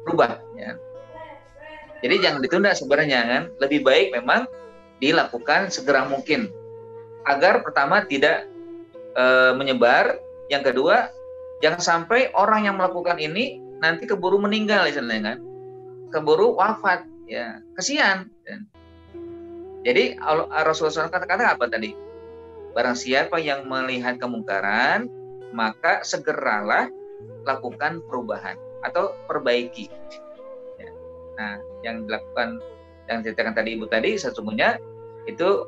Speaker 1: rubah. Ya. Jadi jangan ditunda sebenarnya kan. Lebih baik memang dilakukan segera mungkin. Agar pertama tidak menyebar. Yang kedua, jangan sampai orang yang melakukan ini nanti keburu meninggal istilahnya kan. Keburu wafat. Ya, kesian. Jadi Rasulullah SAW kata-kata apa tadi? Barang siapa yang melihat kemungkaran, maka segeralah lakukan perubahan atau perbaiki. Ya. Nah, yang dilakukan, yang diceritakan tadi Ibu tadi, sesungguhnya itu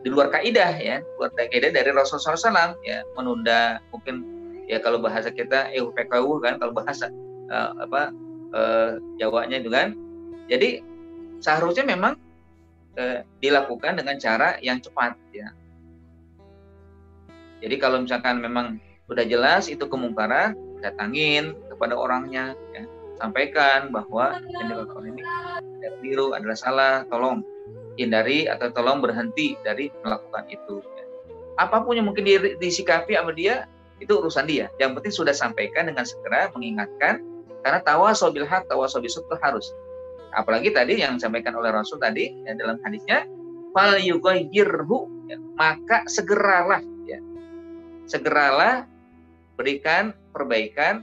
Speaker 1: di luar kaidah ya, luar kaidah dari Rasulullah SAW ya, menunda mungkin ya kalau bahasa kita PKU kan, kalau bahasa Jawanya itu kan. Jadi seharusnya memang dilakukan dengan cara yang cepat ya. Jadi kalau misalkan memang sudah jelas itu kemungkaran, datangin kepada orangnya ya, sampaikan bahwa yang dilakukan ini adalah keliru, adalah salah, tolong hindari atau tolong berhenti dari melakukan itu ya. Apapun yang mungkin disikapi sama dia itu urusan dia, yang penting sudah sampaikan dengan segera, mengingatkan, karena tawasau bil haq, tawasau bis sabr harus. Apalagi tadi yang disampaikan oleh Rasul tadi ya, dalam hadisnya fal yughayyirhu ya, maka segeralah ya. Segeralah berikan perbaikan,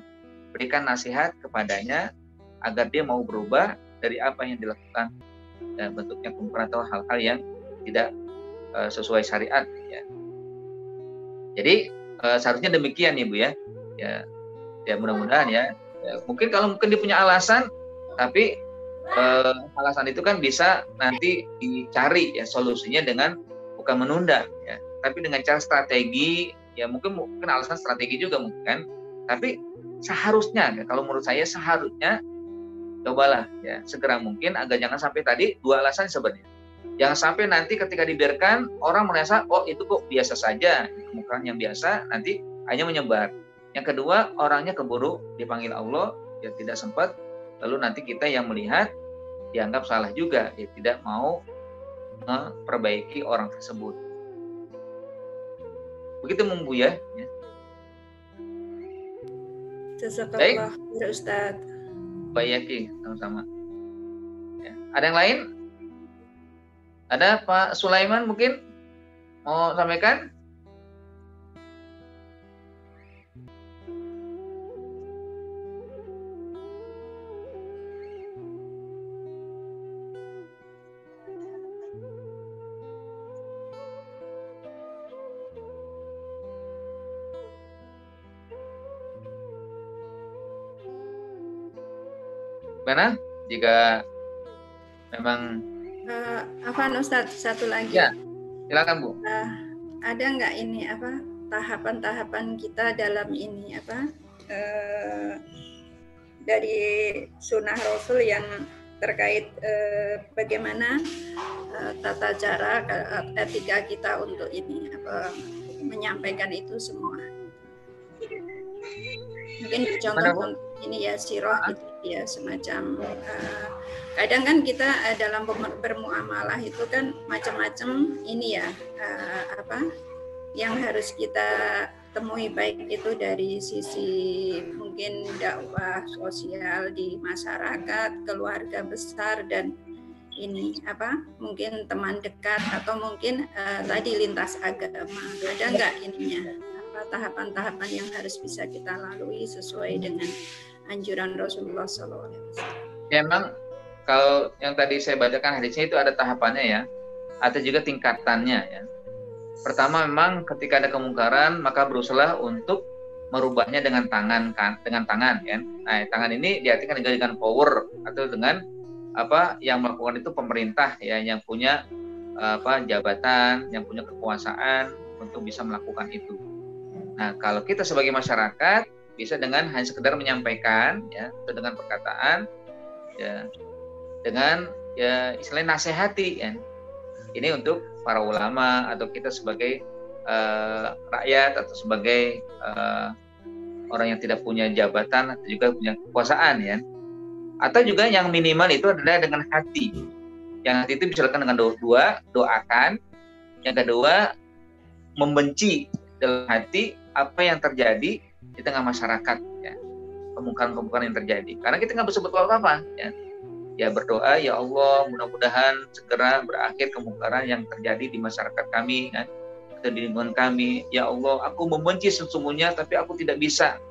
Speaker 1: berikan nasihat kepadanya agar dia mau berubah dari apa yang dilakukan dan bentuknya kemungkaran atau hal-hal yang tidak sesuai syariat ya. Jadi seharusnya demikian Ibu ya. Ya mudah-mudahan ya. Mungkin kalau dia punya alasan, tapi alasan itu kan bisa nanti dicari ya solusinya dengan bukan menunda ya, tapi dengan cara strategi ya, mungkin alasan strategi juga mungkin, tapi seharusnya ya, kalau menurut saya seharusnya cobalah ya segera mungkin agar jangan sampai tadi dua alasan sebenarnya. Jangan sampai nanti ketika dibiarkan orang merasa oh itu kok biasa saja, kemungkaran yang biasa, nanti hanya menyebar. Yang kedua, orangnya keburu dipanggil Allah ya tidak sempat, lalu nanti kita yang melihat dianggap salah juga ya, tidak mau memperbaiki orang tersebut. Begitu Mumbu ya.
Speaker 2: Jazakallah khair Ustaz.
Speaker 1: Baik, sama-sama. Ya. Ada yang lain? Ada Pak Sulaiman mungkin mau sampaikan? Mana? Jika memang
Speaker 2: Afan Ustadz, satu lagi.
Speaker 1: Ya, silakan Bu.
Speaker 2: Ada nggak ini tahapan-tahapan kita dalam ini dari sunnah Rasul yang terkait bagaimana tata cara etika kita untuk ini menyampaikan itu semua. Mungkin contoh ini ya sirah gitu ya, semacam kadang kan kita dalam bermuamalah itu kan macam-macam ini ya yang harus kita temui, baik itu dari sisi mungkin dakwah sosial di masyarakat, keluarga besar, dan ini mungkin teman dekat, atau mungkin tadi lintas agama. Ada nggak ininya tahapan-tahapan yang harus bisa kita lalui sesuai dengan anjuran Rasulullah SAW?
Speaker 1: Ya, memang kalau yang tadi saya bacakan hadisnya itu ada tahapannya ya, ada juga tingkatannya ya. Pertama memang ketika ada kemungkaran maka berusaha untuk merubahnya dengan tangan kan, dengan tangan kan. Nah, tangan ini diartikan dengan power atau dengan yang melakukan itu pemerintah ya, yang punya jabatan, yang punya kekuasaan untuk bisa melakukan itu. Nah, kalau kita sebagai masyarakat bisa dengan hanya sekedar menyampaikan ya, atau dengan perkataan ya, dengan ya istilahnya nasihati ya. Ini untuk para ulama atau kita sebagai rakyat atau sebagai orang yang tidak punya jabatan atau juga punya kekuasaan ya. Atau juga yang minimal itu adalah dengan hati. Yang hati itu bisa dilakukan dengan doakan. Yang kedua, membenci dalam hati apa yang terjadi di tengah masyarakat ya, kemungkaran-kemungkaran yang terjadi. Karena kita nggak bisa berbuat apa-apa ya. Ya berdoa, ya Allah mudah-mudahan segera berakhir kemungkaran yang terjadi di masyarakat kami ya, atau di lingkungan kami. Ya Allah, aku membenci sesungguhnya tapi aku tidak bisa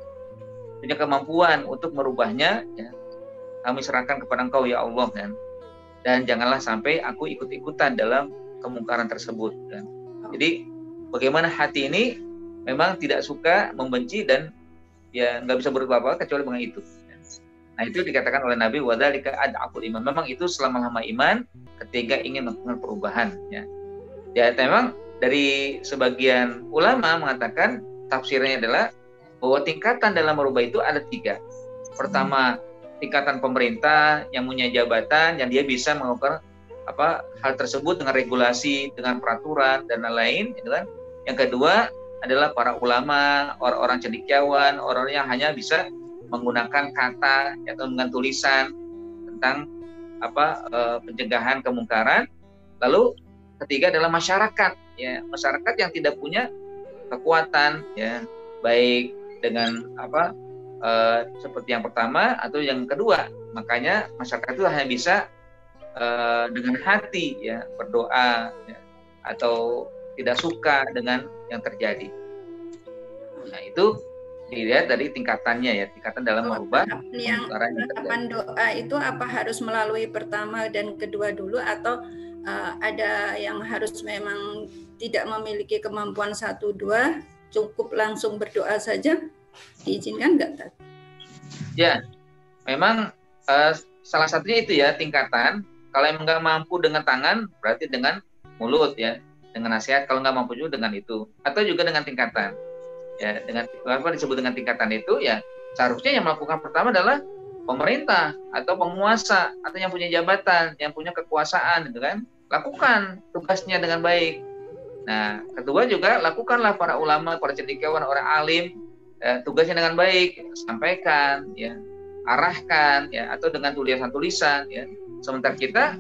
Speaker 1: punya kemampuan untuk merubahnya ya. Kami serahkan kepada Engkau ya Allah kan. Dan janganlah sampai aku ikut-ikutan dalam kemungkaran tersebut kan. Jadi bagaimana hati ini memang tidak suka, membenci dan ya nggak bisa berbuat apa-apa kecuali dengan itu. Nah itu dikatakan oleh Nabi wadzalika ad'aful iman. Memang itu selama-lama iman ketika ingin melakukan perubahan ya. Ya memang dari sebagian ulama mengatakan tafsirnya adalah bahwa tingkatan dalam merubah itu ada 3. Pertama, tingkatan pemerintah yang punya jabatan yang dia bisa melakukan hal tersebut dengan regulasi, dengan peraturan dan lain-lain, gitu kan. Yang kedua adalah para ulama, orang-orang cendekiawan, orang yang hanya bisa menggunakan kata atau dengan tulisan tentang pencegahan kemungkaran. Lalu ketiga adalah masyarakat, ya masyarakat yang tidak punya kekuatan, ya baik dengan seperti yang pertama atau yang kedua. Makanya masyarakat itu hanya bisa dengan hati ya berdoa ya, atau tidak suka dengan yang terjadi. Nah itu dilihat dari tingkatannya ya, tingkatan dalam merubah
Speaker 2: tahapan doa itu apa harus melalui pertama dan kedua dulu atau ada yang harus memang tidak memiliki kemampuan 1, 2 cukup langsung berdoa saja? Diizinkan nggak?
Speaker 1: Ya, memang salah satunya itu ya tingkatan. Kalau yang nggak mampu dengan tangan, berarti dengan mulut ya, dengan nasihat. Kalau nggak mampu juga dengan itu, atau juga dengan tingkatan. Ya, dengan apa disebut dengan tingkatan itu ya, seharusnya yang melakukan pertama adalah pemerintah atau penguasa atau yang punya jabatan, yang punya kekuasaan, gitu kan. Lakukan tugasnya dengan baik. Nah, kedua juga lakukanlah para ulama, para cendekiawan, orang alim. Tugasnya dengan baik, sampaikan, ya, arahkan, ya, atau dengan tulisan-tulisan, ya. Sementara kita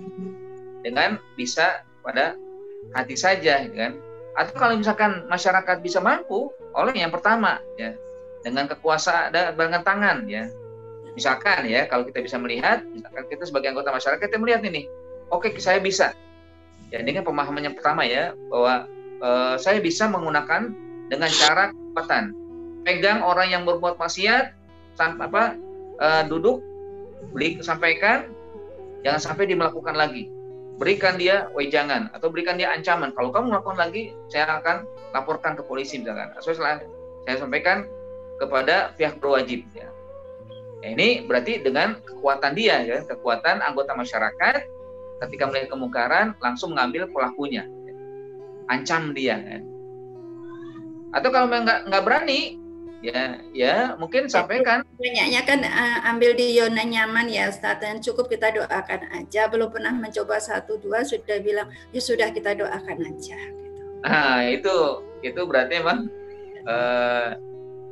Speaker 1: dengan bisa pada hati saja, kan? Atau kalau misalkan masyarakat bisa mampu, oleh yang pertama, ya, dengan kekuasaan dan dengan tangan, ya. Misalkan, ya, kalau kita bisa melihat, misalkan kita sebagai anggota masyarakat kita melihat ini, oke, saya bisa. Ya, ini kan pemahaman yang pertama ya, bahwa saya bisa menggunakan dengan cara kekuatan. Pegang orang yang berbuat maksiat, duduk, sampaikan, jangan sampai dia melakukan lagi. Berikan dia wejangan atau berikan dia ancaman. Kalau kamu melakukan lagi, saya akan laporkan ke polisi misalkan. Saya sampaikan kepada pihak berwajib. Ya. Ini berarti dengan kekuatan dia, ya, kekuatan anggota masyarakat ketika melihat kemungkaran langsung mengambil pelakunya, ya. Ancam dia. Ya. Atau kalau nggak berani, ya mungkin sampaikan.
Speaker 2: Banyaknya kan ambil di zona nyaman ya Ustaz, dan cukup kita doakan aja. Belum pernah mencoba 1, 2 sudah bilang ya sudah kita doakan aja. Gitu.
Speaker 1: Nah itu berarti emang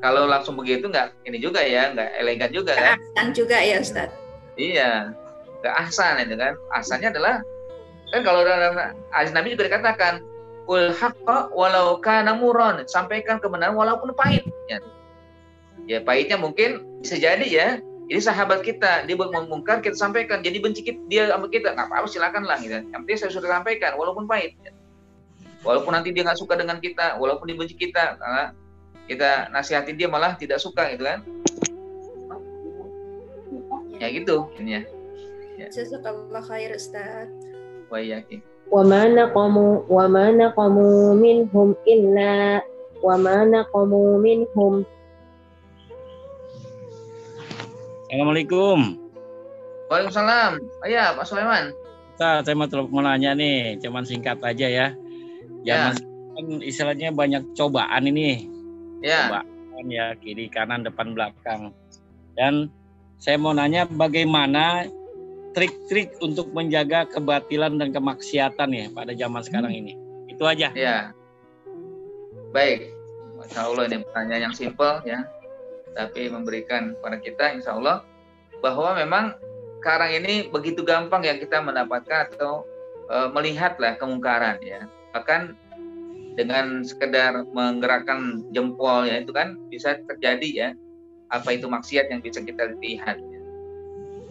Speaker 1: kalau langsung begitu nggak ini juga ya, nggak elegan juga kan?
Speaker 2: Ahsan juga ya Ustaz.
Speaker 1: Iya, nggak ahsan itu kan. Ahsannya adalah kan kalau dalam hadis Nabi juga dikatakan qul haqqa walau kana murran, sampaikan kebenaran walaupun pahit. Ya pahitnya mungkin bisa jadi ya. Ini sahabat kita, dia buat mengungkar, kita sampaikan. Jadi benci dia sama kita, nggak apa-apa silakan lah. Gitu. Yang penting saya sudah sampaikan, walaupun pahit. Ya. Walaupun nanti dia nggak suka dengan kita, walaupun dia benci kita, karena kita nasihati dia malah tidak suka, gitu kan? Ya gitu, ini ya.
Speaker 2: Jazakallah khair Ustaz.
Speaker 1: Wa iyyakum.
Speaker 3: Wa ma naqamu minhum illa wa ma naqamu minhum.
Speaker 4: Assalamualaikum.
Speaker 1: Waalaikumsalam. Oh ya, Pak Sulaiman.
Speaker 4: Ustaz, saya mau nanya nih, cuman singkat aja ya.
Speaker 1: Ya.
Speaker 4: Zaman sekarang istilahnya banyak cobaan ini.
Speaker 1: Ya.
Speaker 4: Cobaan ya, kiri, kanan, depan, belakang. Dan saya mau nanya bagaimana trik-trik untuk menjaga kebatilan dan kemaksiatan ya pada zaman sekarang ini. Itu aja.
Speaker 1: Ya. Baik. Masya Allah, ini pertanyaan yang simpel ya. Tapi memberikan kepada kita insya Allah bahwa memang sekarang ini begitu gampang ya kita mendapatkan atau melihatlah kemungkaran ya. Bahkan dengan sekedar menggerakkan jempol ya itu kan bisa terjadi ya apa itu maksiat yang bisa kita lihat ya.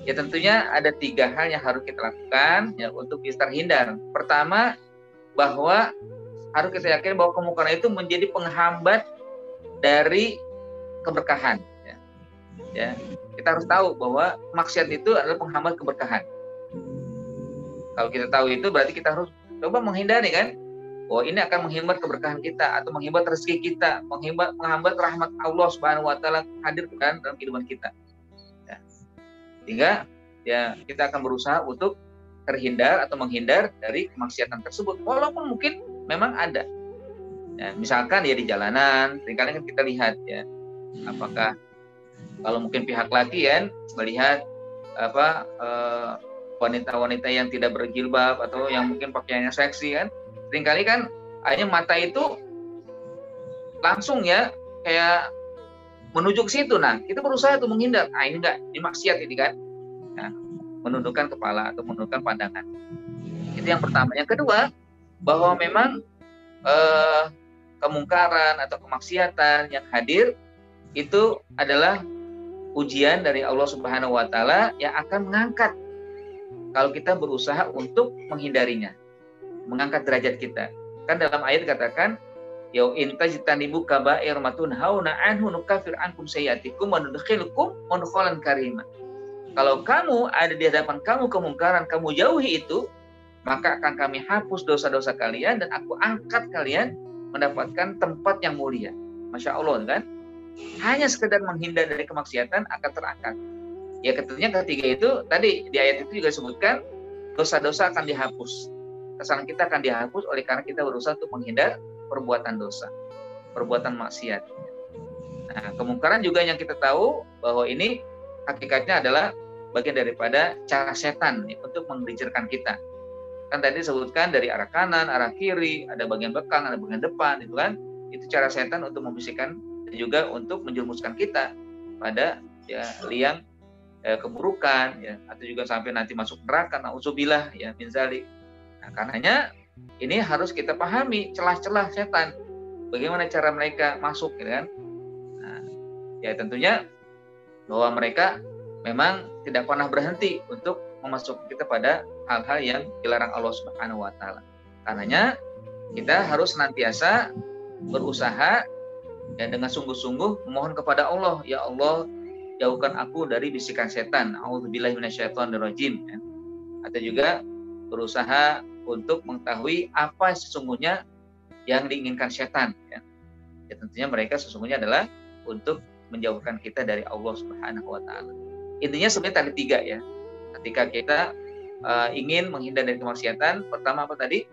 Speaker 1: Ya tentunya ada 3 hal yang harus kita lakukan ya untuk bisa terhindar. Pertama, bahwa harus kita yakin bahwa kemungkaran itu menjadi penghambat dari keberkahan ya. Ya. Kita harus tahu bahwa maksiat itu adalah penghambat keberkahan. Kalau kita tahu itu berarti kita harus coba menghindari kan. Bahwa ini akan menghambat keberkahan kita atau menghambat rezeki kita, menghambat rahmat Allah Subhanahu wa taala hadir kan dalam kehidupan kita. Ya. Sehingga ya kita akan berusaha untuk terhindar atau menghindar dari kemaksiatan tersebut walaupun mungkin memang ada. Ya, misalkan ya di jalanan, seringkali kan kita lihat ya apakah kalau mungkin pihak laki kan melihat wanita-wanita yang tidak berjilbab atau yang mungkin pakaiannya seksi kan, seringkali kan hanya mata itu langsung ya kayak menuju ke situ. Nah, kita berusaha untuk menghindar. Ah, ini enggak, ini maksiat ini kan. Nah, menundukkan kepala atau menundukkan pandangan. Itu yang pertama. Yang kedua, bahwa memang kemungkaran atau kemaksiatan yang hadir itu adalah ujian dari Allah Subhanahu wa taala yang akan mengangkat kalau kita berusaha untuk menghindarinya, mengangkat derajat kita. Kan dalam ayat dikatakan, ya in tajtanibu kaba'ir ma tunhauna anhu nukaffir ankum sayyi'atikum wa nudkhilukum mudkhalan karima. Kalau kamu ada di hadapan kamu kemungkaran, kamu jauhi itu, maka akan kami hapus dosa-dosa kalian dan aku angkat kalian mendapatkan tempat yang mulia. Masya Allah kan? Hanya sekedar menghindar dari kemaksiatan akan terangkat. Ya tentunya ketiga itu tadi di ayat itu juga disebutkan dosa-dosa akan dihapus. Kesalahan kita akan dihapus oleh karena kita berusaha untuk menghindar perbuatan dosa, perbuatan maksiat. Nah, kemungkaran juga yang kita tahu bahwa ini hakikatnya adalah bagian daripada cara setan nih, untuk menggelincirkan kita. Kan tadi disebutkan dari arah kanan, arah kiri, ada bagian belakang, ada bagian depan, itu kan. Itu cara setan untuk membisikkan dan juga untuk menjerumuskan kita pada ya liang keburukan ya, atau juga sampai nanti masuk neraka, nauzubillah ya min zalik. Nah, karenanya ini harus kita pahami celah-celah setan. Bagaimana cara mereka masuk gitu kan. Nah, ya tentunya bahwa mereka memang tidak pernah berhenti untuk memasukkan kita pada hal-hal yang dilarang Allah Subhanahu wa taala. Karenanya kita harus senantiasa berusaha dan dengan sungguh-sungguh memohon kepada Allah, ya Allah, jauhkan aku dari bisikan setan. A'udzubillahi minasyaitonirrajim. Ya. Atau juga berusaha untuk mengetahui apa sesungguhnya yang diinginkan setan. Ya. Ya tentunya mereka sesungguhnya adalah untuk menjauhkan kita dari Allah Subhanahu wa taala. Intinya sebenarnya tadi 3 ya. Ketika kita ingin menghindar dari kemaksiatan, pertama apa tadi?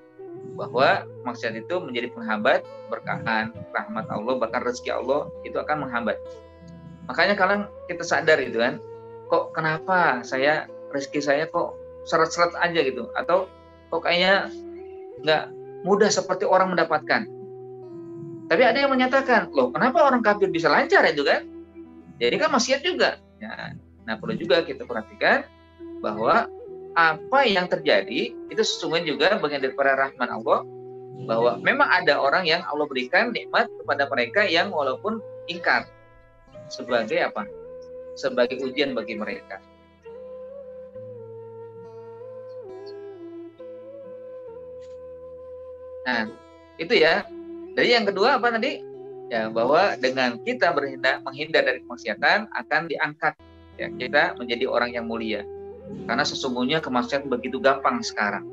Speaker 1: Bahwa maksiat itu menjadi penghambat berkahan, rahmat Allah, bahkan rezeki Allah itu akan menghambat. Makanya kalau kita sadar gitu kan, kok kenapa rezeki saya kok seret-seret aja gitu, atau kok kayaknya nggak mudah seperti orang mendapatkan. Tapi ada yang menyatakan, loh kenapa orang kafir bisa lancar itu kan? Jadi kan maksiat juga. Ya. Nah perlu juga kita perhatikan bahwa apa yang terjadi itu sesungguhnya juga bagian daripada rahman Allah, bahwa memang ada orang yang Allah berikan nikmat kepada mereka yang walaupun ingkar sebagai apa? Sebagai ujian bagi mereka. Nah, itu ya. Jadi yang kedua apa tadi? Ya, bahwa dengan kita menghindar dari kemaksiatan akan diangkat ya kita menjadi orang yang mulia. Karena sesungguhnya kemaksiatan begitu gampang sekarang.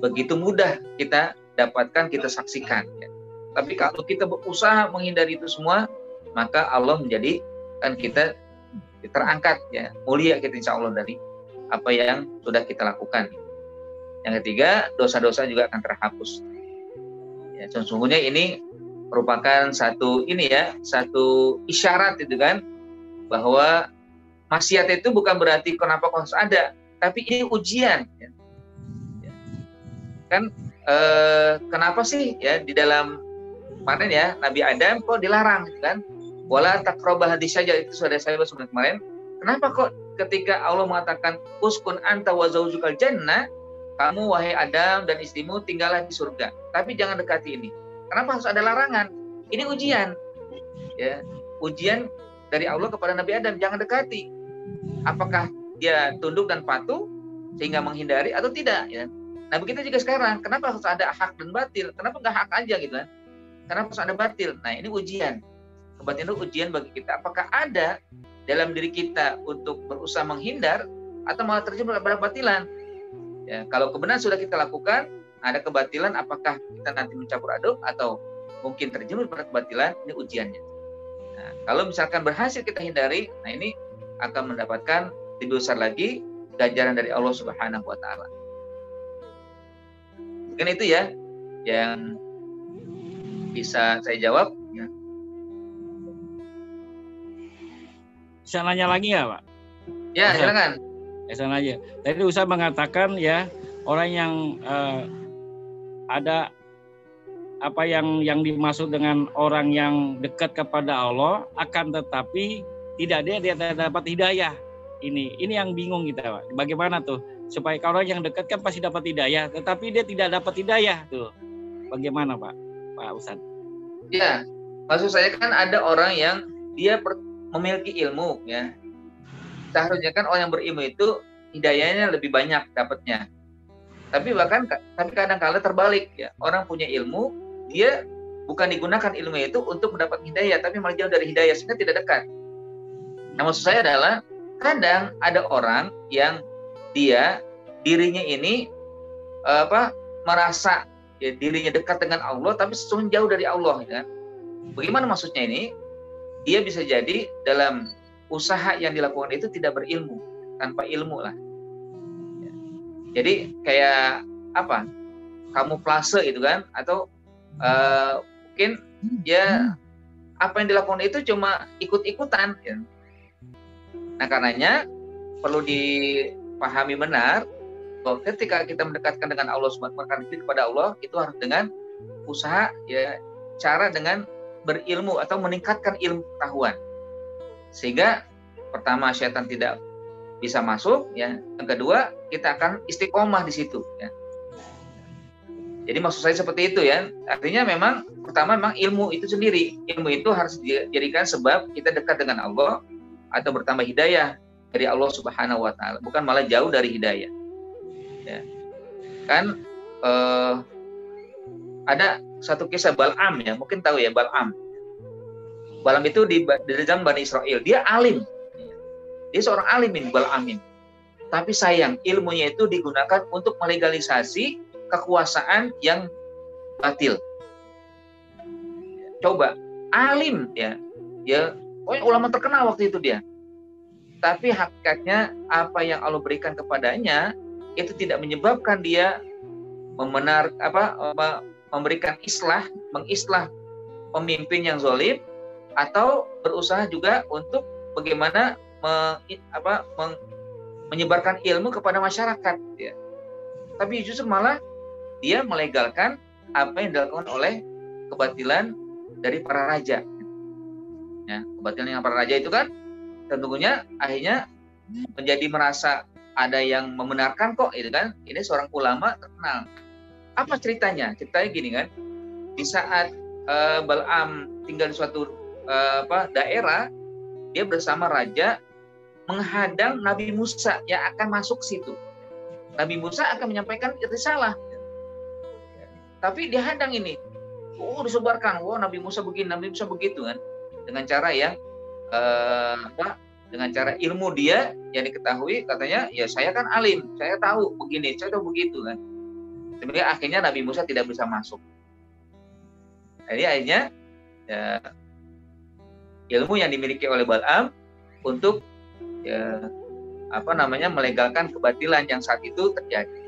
Speaker 1: Begitu mudah kita dapatkan, kita saksikan ya. Tapi kalau kita berusaha menghindari itu semua, maka Allah menjadikan kita terangkat ya, mulia kita insya Allah apa yang sudah kita lakukan. Yang ketiga, dosa-dosa juga akan terhapus. Ya, sesungguhnya ini merupakan satu isyarat itu kan, bahwa maksiat itu bukan berarti kenapa kok harus ada, tapi ini ujian. Ya. Kan kenapa sih ya di dalam kemarin ya Nabi Adam kok dilarang kan? Wala taqrabah hadis saja, itu sudah saya bahas kemarin. Kenapa kok ketika Allah mengatakan uskun anta wa zaujukal jannah, kamu wahai Adam dan istrimu tinggallah di surga, tapi jangan dekati ini. Kenapa harus ada larangan? Ini ujian. Ya, ujian dari Allah kepada Nabi Adam, jangan dekati. Apakah dia tunduk dan patuh sehingga menghindari atau tidak ya? Nah begitu juga sekarang, kenapa harus ada hak dan batil? Kenapa nggak hak aja gitu kan? Kenapa harus ada batil? Nah ini ujian. Kebatilan itu ujian bagi kita. Apakah ada dalam diri kita untuk berusaha menghindar atau malah terjebak pada batilan? Ya, kalau kebenaran sudah kita lakukan, ada kebatilan, apakah kita nanti mencampur aduk atau mungkin terjebak pada kebatilan? Ini ujiannya. Nah, kalau misalkan berhasil kita hindari, nah ini akan mendapatkan lebih besar lagi ganjaran dari Allah Subhanahu wa taala. Mungkin itu ya yang bisa saya jawab ya.
Speaker 4: Bisa nanya lagi ya Pak?
Speaker 1: Ya silakan.
Speaker 4: Sana aja. Tadi Ustaz mengatakan ya orang yang ada apa yang dimaksud dengan orang yang dekat kepada Allah, akan tetapi dia tidak dapat hidayah. Ini yang bingung kita Pak. Bagaimana tuh supaya kalau yang dekat kan pasti dapat hidayah, tetapi dia tidak dapat hidayah tuh. Bagaimana Pak Ustaz?
Speaker 1: Ya, maksud saya kan ada orang yang dia memiliki ilmu ya. Seharusnya kan orang yang berilmu itu hidayahnya lebih banyak dapatnya. Tapi kadang-kala terbalik ya. Orang punya ilmu, dia bukan digunakan ilmu itu untuk mendapat hidayah, tapi malah jauh dari hidayah sehingga tidak dekat. Nah, maksud saya adalah kadang ada orang yang dirinya ini merasa ya, dirinya dekat dengan Allah, tapi sesungguhnya jauh dari Allah ya. Bagaimana maksudnya ini? Dia bisa jadi dalam usaha yang dilakukan itu tidak berilmu, tanpa ilmu lah. Ya. Jadi kayak kamuflase itu kan, atau mungkin ya apa yang dilakukan itu cuma ikut-ikutan. Ya. Nah karenanya perlu dipahami benar bahwa ketika kita mendekatkan dengan Allah Subhanahu wa taala kepada Allah itu harus dengan usaha ya, cara dengan berilmu atau meningkatkan ilmu pengetahuan. Sehingga pertama syaitan tidak bisa masuk ya. Yang kedua kita akan istiqomah di situ ya. Jadi maksud saya seperti itu ya. Artinya memang pertama memang ilmu itu sendiri. Ilmu itu harus dijadikan sebab kita dekat dengan Allah atau bertambah hidayah dari Allah Subhanahu wa taala, bukan malah jauh dari hidayah. Ya. Kan ada satu kisah Bal'am ya, mungkin tahu ya Bal'am. Bal'am itu di zaman Bani Israel, dia alim. Dia seorang alim ini Bal'am ini. Tapi sayang ilmunya itu digunakan untuk melegalisasi kekuasaan yang batil. Coba alim ya, ulama terkenal waktu itu dia. Tapi hakikatnya apa yang Allah berikan kepadanya itu tidak menyebabkan dia memberikan mengislah pemimpin yang zalim, atau berusaha juga untuk bagaimana menyebarkan ilmu kepada masyarakat ya. Tapi justru malah dia melegalkan apa yang dilakukan oleh kebatilan dari para raja. Ya, kebatilan yang para raja itu kan tentunya akhirnya menjadi merasa ada yang membenarkan kok itu kan. Ini seorang ulama terkenal. Apa ceritanya? Ceritanya gini kan. Di saat Bal'am tinggal di suatu daerah, dia bersama raja menghadang Nabi Musa yang akan masuk situ. Nabi Musa akan menyampaikan risalah. Tapi dihadang ini. Disebarkan, Nabi Musa begini, Nabi Musa begitu kan. Dengan cara yang dengan cara ilmu dia yang diketahui, katanya ya saya kan alim, saya tahu begini, saya tahu begitu kan. Sebenarnya akhirnya Nabi Musa tidak bisa masuk. Jadi akhirnya ya, ilmu yang dimiliki oleh Bal'am untuk ya, melegalkan kebatilan yang saat itu terjadi.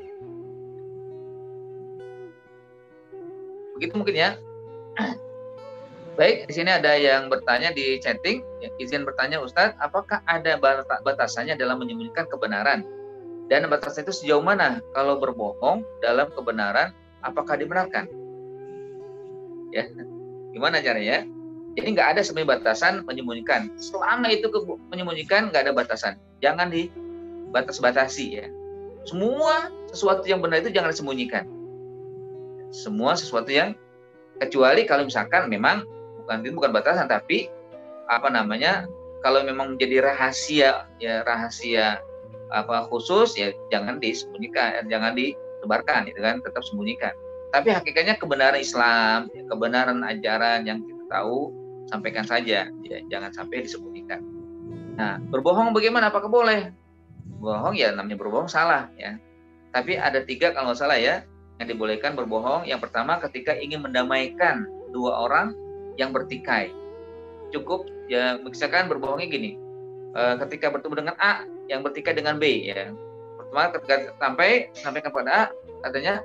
Speaker 1: Begitu mungkin ya. Baik, di sini ada yang bertanya di chatting, izin bertanya Ustadz, apakah ada batasannya dalam menyembunyikan kebenaran? Dan batasan itu sejauh mana? Kalau berbohong dalam kebenaran, apakah dibenarkan? Ya, gimana caranya? Jadi nggak ada sebenarnya batasan menyembunyikan. Selama itu menyembunyikan nggak ada batasan. Jangan dibatas-batasi ya. Semua sesuatu yang benar itu jangan disembunyikan. Semua sesuatu yang, kecuali kalau misalkan memang bukan batasan, tapi kalau memang menjadi rahasia khusus ya jangan disembunyikan, jangan disebarkan, itu kan, tetap sembunyikan. Tapi hakikatnya kebenaran Islam, kebenaran ajaran yang kita tahu, sampaikan saja, ya, jangan sampai disembunyikan. Nah, berbohong bagaimana? Apakah boleh? Bohong ya namanya berbohong salah ya. Tapi ada 3 kalau nggak salah ya yang dibolehkan berbohong. Yang pertama ketika ingin mendamaikan 2 orang yang bertikai. Cukup ya, misalkan berbohongnya gini. Ketika bertemu dengan A yang bertikai dengan B ya. Pertama ketika sampaikan kepada A, katanya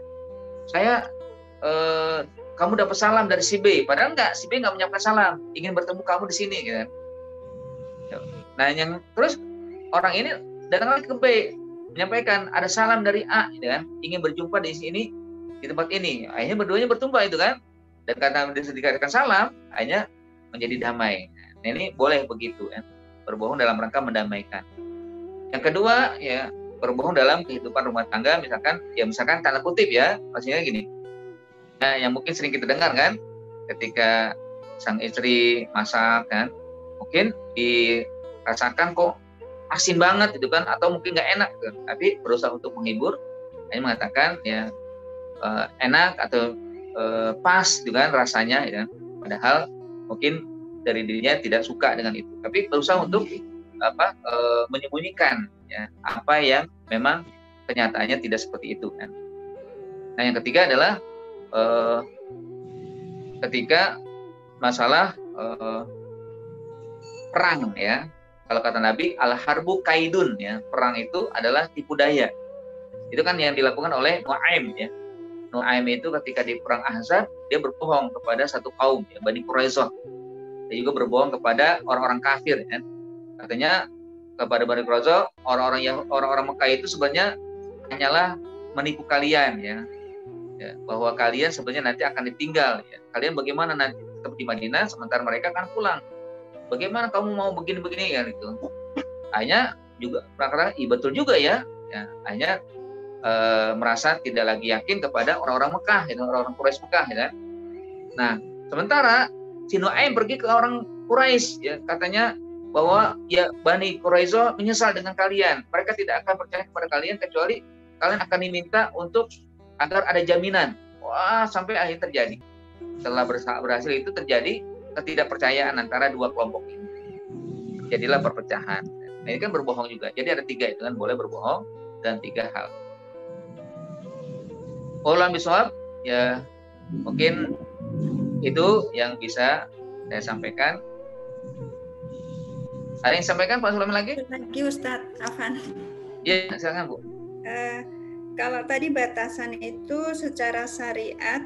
Speaker 1: saya kamu dapat salam dari si B, padahal enggak, si B enggak menyampaikan salam, ingin bertemu kamu di sini gitu. Nah, yang terus orang ini datang lagi ke B, menyampaikan ada salam dari A gitu kan, ingin berjumpa di sini di tempat ini. Akhirnya berduanya bertumpah itu kan. Dan karena dikatakan salam, akhirnya menjadi damai. Nah, ini boleh begitu ya. Berbohong dalam rangka mendamaikan. Yang kedua ya, berbohong dalam kehidupan rumah tangga, misalkan tanda kutip ya, maksudnya gini. Nah, yang mungkin sering kita dengar kan, ketika sang istri masak kan, mungkin dirasakan kok asin banget itu kan, atau mungkin nggak enak gitu. Tapi berusaha untuk menghibur, hanya mengatakan ya enak atau pas dengan rasanya ya. Padahal mungkin dari dirinya tidak suka dengan itu, tapi berusaha untuk menyembunyikan ya apa yang memang kenyataannya tidak seperti itu kan. Nah, yang ketiga adalah ketika masalah perang ya. Kalau kata Nabi, al-harbu kaidun ya, perang itu adalah tipu daya. Itu kan yang dilakukan oleh Nu'aim ya. Nu'aim itu ketika di perang Ahzab, dia berbohong kepada satu kaum ya, Bani Quraisyah. Dia juga berbohong kepada orang-orang kafir ya. Katanya kepada Bani Quraisyah, orang-orang Mekah itu sebenarnya hanyalah menipu kalian ya. Bahwa kalian sebenarnya nanti akan ditinggal ya. Kalian bagaimana nanti tetap di Madinah sementara mereka akan pulang. Bagaimana kamu mau begini-begini ya gitu. Hanya juga perkara betul juga ya. Hanya merasa tidak lagi yakin kepada orang-orang Mekah, gitu, orang-orang Quraisy Mekah ya. Nah, sementara si Nu'aim pergi ke orang Quraisy ya, katanya bahwa ya Bani Quraisyah menyesal dengan kalian. Mereka tidak akan percaya kepada kalian kecuali kalian akan diminta untuk agar ada jaminan. Wah, sampai akhir terjadi. Setelah berhasil itu terjadi ketidakpercayaan antara 2 kelompok ini. Jadilah perpecahan. Nah, ini kan berbohong juga. Jadi ada 3 itu kan, boleh berbohong dan 3 hal. Ulam bisawab ya, mungkin itu yang bisa saya sampaikan. Ada yang sampaikan Pak Sulaiman lagi?
Speaker 2: Lagi Ustadz Afan.
Speaker 1: Ya, silakan Bu.
Speaker 2: Kalau tadi batasan itu secara syariat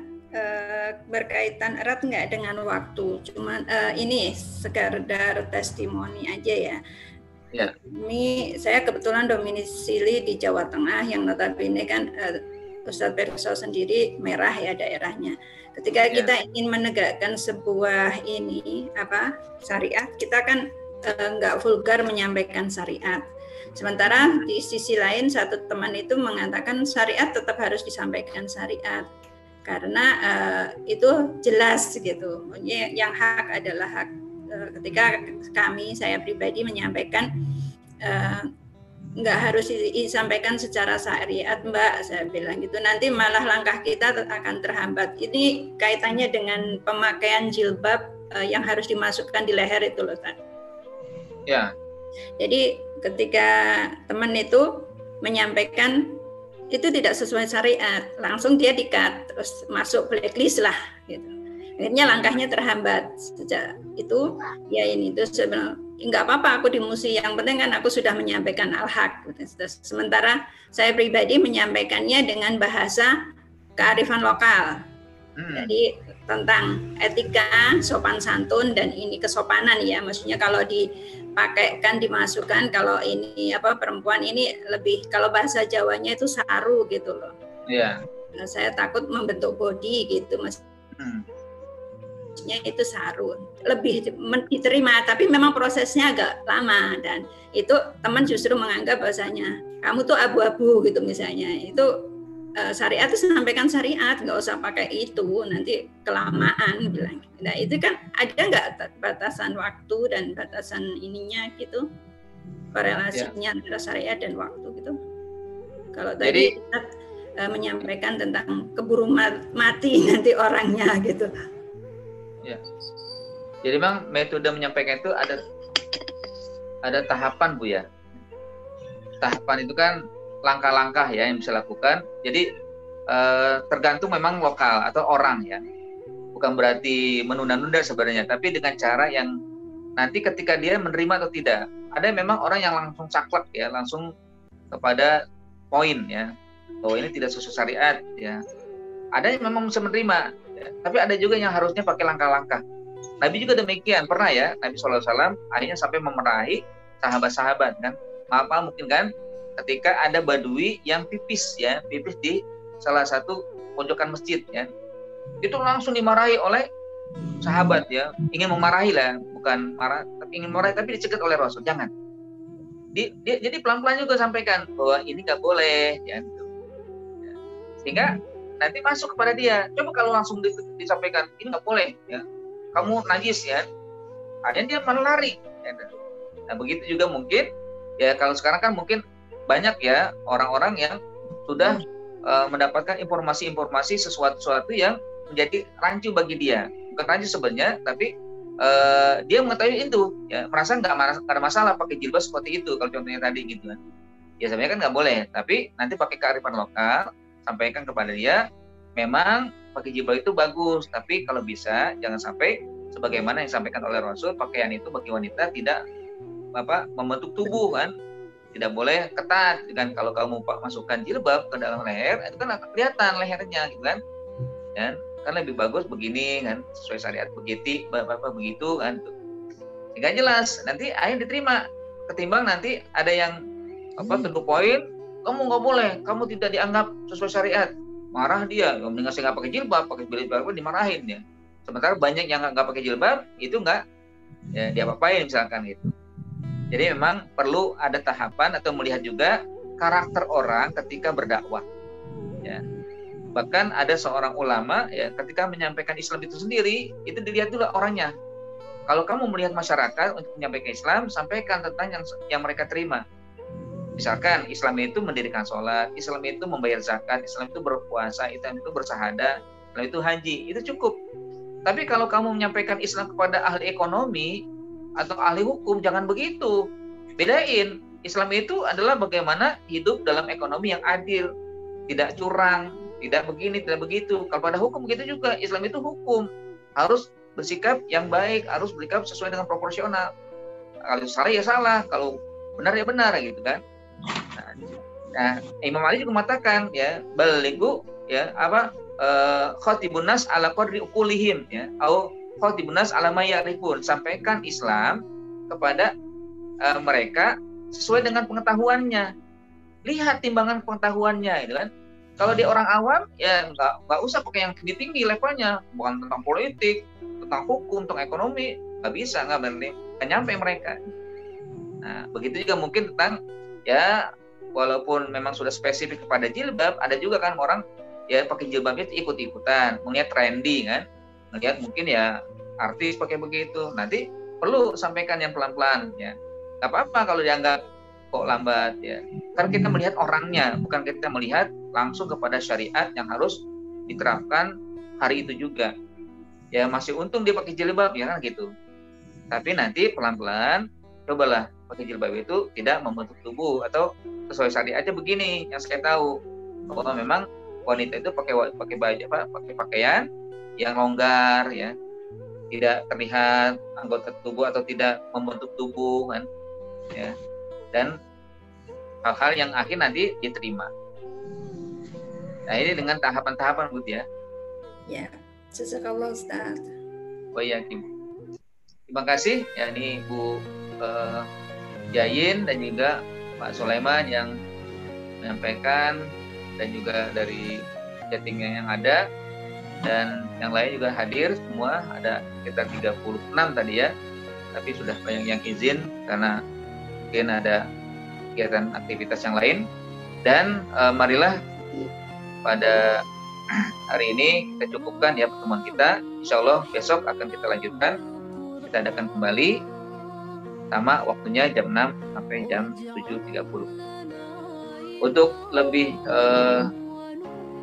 Speaker 2: berkaitan erat nggak dengan waktu, cuman ini sekedar testimoni aja ya.
Speaker 1: Ya.
Speaker 2: Ini saya kebetulan domisili di Jawa Tengah yang notabene kan Ustadz Perso sendiri merah ya daerahnya. Ketika kita ingin menegakkan sebuah syariat, kita kan nggak vulgar menyampaikan syariat. Sementara di sisi lain satu teman itu mengatakan syariat tetap harus disampaikan syariat karena itu jelas gitu. Yang hak adalah hak. Ketika saya pribadi menyampaikan nggak harus disampaikan secara syariat Mbak, saya bilang gitu. Nanti malah langkah kita akan terhambat. Ini kaitannya dengan pemakaian jilbab yang harus dimasukkan di leher itu loh Tan.
Speaker 1: Ya.
Speaker 2: Jadi ketika teman itu menyampaikan itu tidak sesuai syariat, langsung dia di-cut, terus masuk blacklist lah gitu. Akhirnya langkahnya terhambat. Sejak itu ya ini itu nggak apa-apa aku dimusuhi, yang penting kan aku sudah menyampaikan al-haq. Sementara saya pribadi menyampaikannya dengan bahasa kearifan lokal. Jadi tentang etika, sopan santun, dan ini kesopanan ya. Maksudnya kalau dipakaikan, dimasukkan, kalau ini perempuan ini lebih, kalau bahasa Jawanya itu saru gitu loh.
Speaker 1: Iya.
Speaker 2: Nah, saya takut membentuk body gitu, Mas. Itu saru, lebih diterima, tapi memang prosesnya agak lama, dan itu teman justru menganggap bahasanya kamu tuh abu-abu gitu misalnya. Itu syariat itu sampaikan syariat, nggak usah pakai itu, nanti kelamaan bilang. Nah itu kan ada nggak batasan waktu dan batasan ininya gitu, korelasinya antara syariat dan waktu gitu. Kalau tadi kita menyampaikan tentang keburu mati nanti orangnya gitu.
Speaker 1: Ya. Jadi memang metode menyampaikan itu ada tahapan Bu ya. Tahapan itu kan langkah-langkah ya yang bisa lakukan. Jadi tergantung memang lokal atau orang ya. Bukan berarti menunda-nunda sebenarnya, tapi dengan cara yang nanti ketika dia menerima atau tidak. Ada memang orang yang langsung saklek ya, langsung kepada poin ya, bahwa ini tidak sesuai syariat ya. Ada yang memang bisa menerima, ya. Tapi ada juga yang harusnya pakai langkah-langkah. Nabi juga demikian, pernah ya Nabi SAW akhirnya sampai memerahi sahabat-sahabat kan. Apa mungkin kan ketika ada badui yang pipis di salah satu pojokan masjid ya, itu langsung dimarahi oleh sahabat ya, ingin memarahi lah, bukan marah tapi ingin memarahi, tapi dicegat oleh Rasul, jangan. Jadi pelan-pelan juga sampaikan bahwa ini nggak boleh ya, gitu. Ya. Sehingga nanti masuk kepada dia. Coba kalau langsung disampaikan ini nggak boleh ya, kamu najis ya, akhirnya dia malah lari ya. Nah begitu juga mungkin ya, kalau sekarang kan mungkin banyak ya orang-orang yang sudah mendapatkan informasi-informasi sesuatu yang menjadi rancu bagi dia. Bukan rancu sebenarnya, tapi dia mengetahui itu ya, merasa nggak ada masalah pakai jilbab seperti itu kalau contohnya tadi gitu kan. Ya sebenarnya kan nggak boleh, tapi nanti pakai kearifan lokal, sampaikan kepada dia memang pakai jilbab itu bagus, tapi kalau bisa jangan sampai sebagaimana yang disampaikan oleh Rasul, pakaian itu bagi wanita tidak membentuk tubuh kan, tidak boleh ketat kan. Kalau kamu masukkan jilbab ke dalam leher itu kan kelihatan lehernya gitu kan, kan lebih bagus begini kan, sesuai syariat begitu kan, sehingga jelas nanti akhirnya diterima, ketimbang nanti ada yang tentu poin kamu nggak boleh, kamu tidak dianggap sesuai syariat, marah dia, mendingan saya nggak pakai jilbab dimarahin ya. Sementara banyak yang nggak pakai jilbab itu nggak ya diapa-apain misalkan gitu. Jadi memang perlu ada tahapan atau melihat juga karakter orang ketika berdakwah ya. Bahkan ada seorang ulama ya, ketika menyampaikan Islam itu sendiri, itu dilihat dulu orangnya. Kalau kamu melihat masyarakat untuk menyampaikan Islam, sampaikan tentang yang mereka terima. Misalkan Islam itu mendirikan sholat, Islam itu membayar zakat, Islam itu berpuasa, Islam itu bersyahadah, Islam itu haji, itu cukup. Tapi kalau kamu menyampaikan Islam kepada ahli ekonomi atau ahli hukum, jangan begitu. Bedain, Islam itu adalah bagaimana hidup dalam ekonomi yang adil, tidak curang, tidak begini, tidak begitu. Kalau pada hukum begitu juga, Islam itu hukum, harus bersikap yang baik, harus bersikap sesuai dengan proporsional. Kalau salah ya salah, kalau benar ya benar gitu kan. Nah, Imam Ali juga mengatakan ya, balighu ya khatibun nas ala qadri uqulihim ya, atau khatibun nas ala ma ya'rifun, sampaikan Islam kepada mereka sesuai dengan pengetahuannya. Lihat timbangan pengetahuannya gitu kan. Kalau dia orang awam ya nggak usah pakai yang tinggi levelnya, bukan tentang politik, tentang hukum, tentang ekonomi, nggak bisa, nggak berani, nggak nyampe mereka. Nah begitu juga mungkin tentang ya, walaupun memang sudah spesifik kepada jilbab, ada juga kan orang ya pakai jilbabnya ikut-ikutan, melihat trendy kan, melihat mungkin ya artis pakai begitu, nanti perlu sampaikan yang pelan-pelan ya, nggak apa-apa kalau dianggap kok lambat ya, karena kita melihat orangnya, bukan kita melihat langsung kepada syariat yang harus diterapkan hari itu juga ya. Masih untung dia pakai jilbab ya kan gitu, tapi nanti pelan-pelan cobalah pakai jilbab itu tidak membentuk tubuh, atau sesuai syariatnya begini yang saya tahu, bahwa memang wanita itu pakai baju pakai pakaian yang longgar ya, tidak terlihat anggota tubuh atau tidak membentuk tubuh kan, ya. Dan hal-hal yang akhir nanti diterima. Nah, ini dengan tahapan-tahapan Bu ya.
Speaker 2: Ya, jazakallah Ustaz.
Speaker 1: Oh iya, terima kasih ya, ini Bu Yayin dan juga Pak Sulaiman yang menyampaikan, dan juga dari chatting yang ada, dan yang lain juga hadir semua, ada sekitar 36 tadi ya, tapi sudah banyak yang izin karena mungkin ada kegiatan aktivitas yang lain. Dan marilah pada hari ini kita cukupkan ya pertemuan kita. Insya Allah besok akan kita lanjutkan, kita adakan kembali sama waktunya jam 6 sampai jam 7.30. Untuk lebih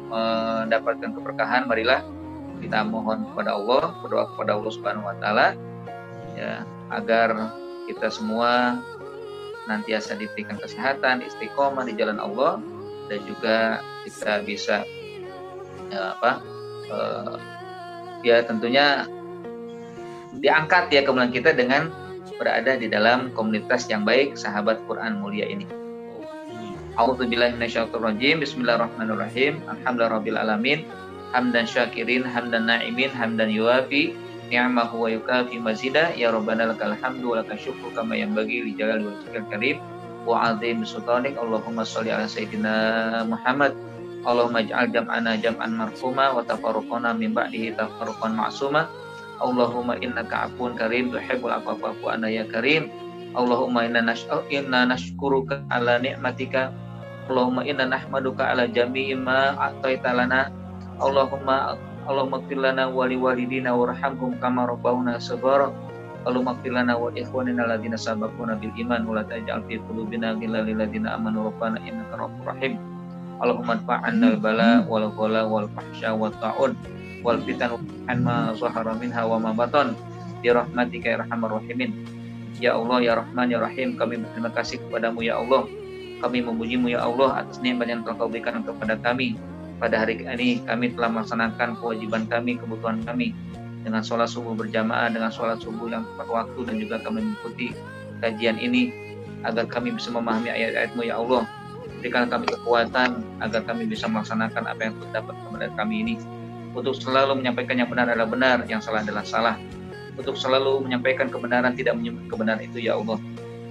Speaker 1: mendapatkan keberkahan, marilah kita mohon kepada Allah, berdoa kepada Allah Subhanahu wa taala ya, agar kita semua nantiasa diberikan kesehatan, istiqomah di jalan Allah, dan juga kita bisa ya tentunya diangkat ya kemuliaan kita dengan berada di dalam komunitas yang baik, sahabat Quran mulia ini. A'udzubillahi minasyaitonirrajim. Bismillahirrahmanirrahim. Alhamdulillahirabbil alamin. Hamdan syakirin, hamdan na'imin, hamdan yuwafi ni'amahu wa yukafi mazida. Ya Rabbana lakal hamdu wa lakal syukru kama yanbaghi li jalali wajhikal karim wa 'azimi sultanik. Allahumma shalli ala sayyidina Muhammad. Allahumma ij'al jam'ana jam'an marhuma wa tafarruqana min ba'dihi tafarruqan ma'suma. Allahumma innaka 'afuwun karim tuhibbul 'afwa fa'fu 'anna ya karim. Allahumma inna nashkuruka ala ni'matika. Allahumma inna nahmaduka ala jami'i ma a'taita lana. Allahumma ighfir lana wa liwalidina warhamhum kama rabbawna shaghara. Allahumma ighfir lana wa ikhwanina alladziina sabaquna bil iman wa la taj'al fi qulubina ghillan lil ladziina amanu rabbana innaka ra'ufur rahim. Allahumma adfa'anna al-bala wal ghala wal fahsya wat ta'un wal fitan ma zahara minha wa ma batan bi rahmatika ya arhamar rahimin. Ya Allah ya Rahman ya Rahim, kami berterima kasih kepadamu ya Allah. Kami memujimu ya Allah atas nikmat yang telah kau berikan kepada kami. Pada hari ini kami telah melaksanakan kewajiban kami, kebutuhan kami dengan sholat subuh berjamaah, dengan sholat subuh yang tepat waktu, dan juga kami mengikuti kajian ini agar kami bisa memahami ayat-ayat-Mu ya Allah. Berikan kami kekuatan agar kami bisa melaksanakan apa yang terdapat kepada kami ini, untuk selalu menyampaikan yang benar adalah benar, yang salah adalah salah, untuk selalu menyampaikan kebenaran, tidak menyebut kebenaran itu ya Allah.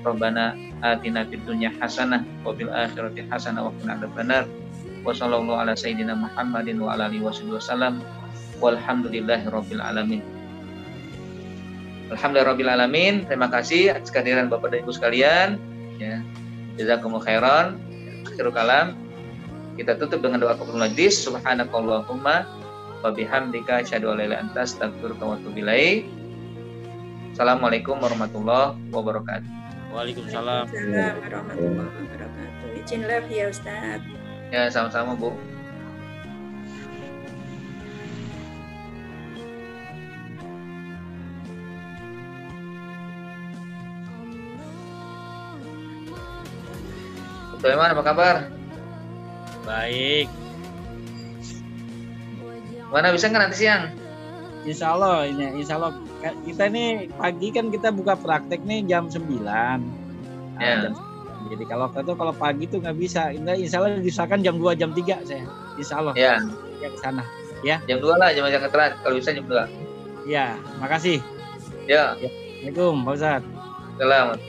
Speaker 1: Rabbana atina fid dunya hasanah wa fil akhirati hasanah wa qina adzabannar. Wa sallallahu ala sayyidina Muhammadin wa ala alihi wasallam. Walhamdulillahi rabbil alamin. Alhamdulillahirabbil alamin. Terima kasih atas kehadiran Bapak dan Ibu sekalian. Ya. Jazakumullahu khairan. Akhirul kalam. Kita tutup dengan doa kafaratul majlis. Subhanakallahumma wa bihamdika asyhadu an la ilaha illa anta astaghfiruka wa atubu ilaik. Assalamualaikum warahmatullahi wabarakatuh.
Speaker 4: Waalaikumsalam.
Speaker 2: Waalaikumsalam warahmatullahi wabarakatuh. Izin live ya Ustaz.
Speaker 1: Ya, sama-sama Bu. Sulaiman, apa kabar?
Speaker 4: Baik.
Speaker 1: Mana bisa nggak nanti siang?
Speaker 4: Insya Allah kita nih pagi kan kita buka praktek nih jam 9.
Speaker 1: Ya.
Speaker 4: Jadi kalau pagi tuh nggak bisa. Insya Allah diusahakan jam 2, jam 3 saya. Insya Allah.
Speaker 1: Ya.
Speaker 4: Ya ke sana. Ya.
Speaker 1: Jam 2 lah, jam telat. Kalau bisa jam 2.
Speaker 4: Ya, makasih.
Speaker 1: Ya.
Speaker 4: Assalamualaikum Pak Ustadz.
Speaker 1: Selamat.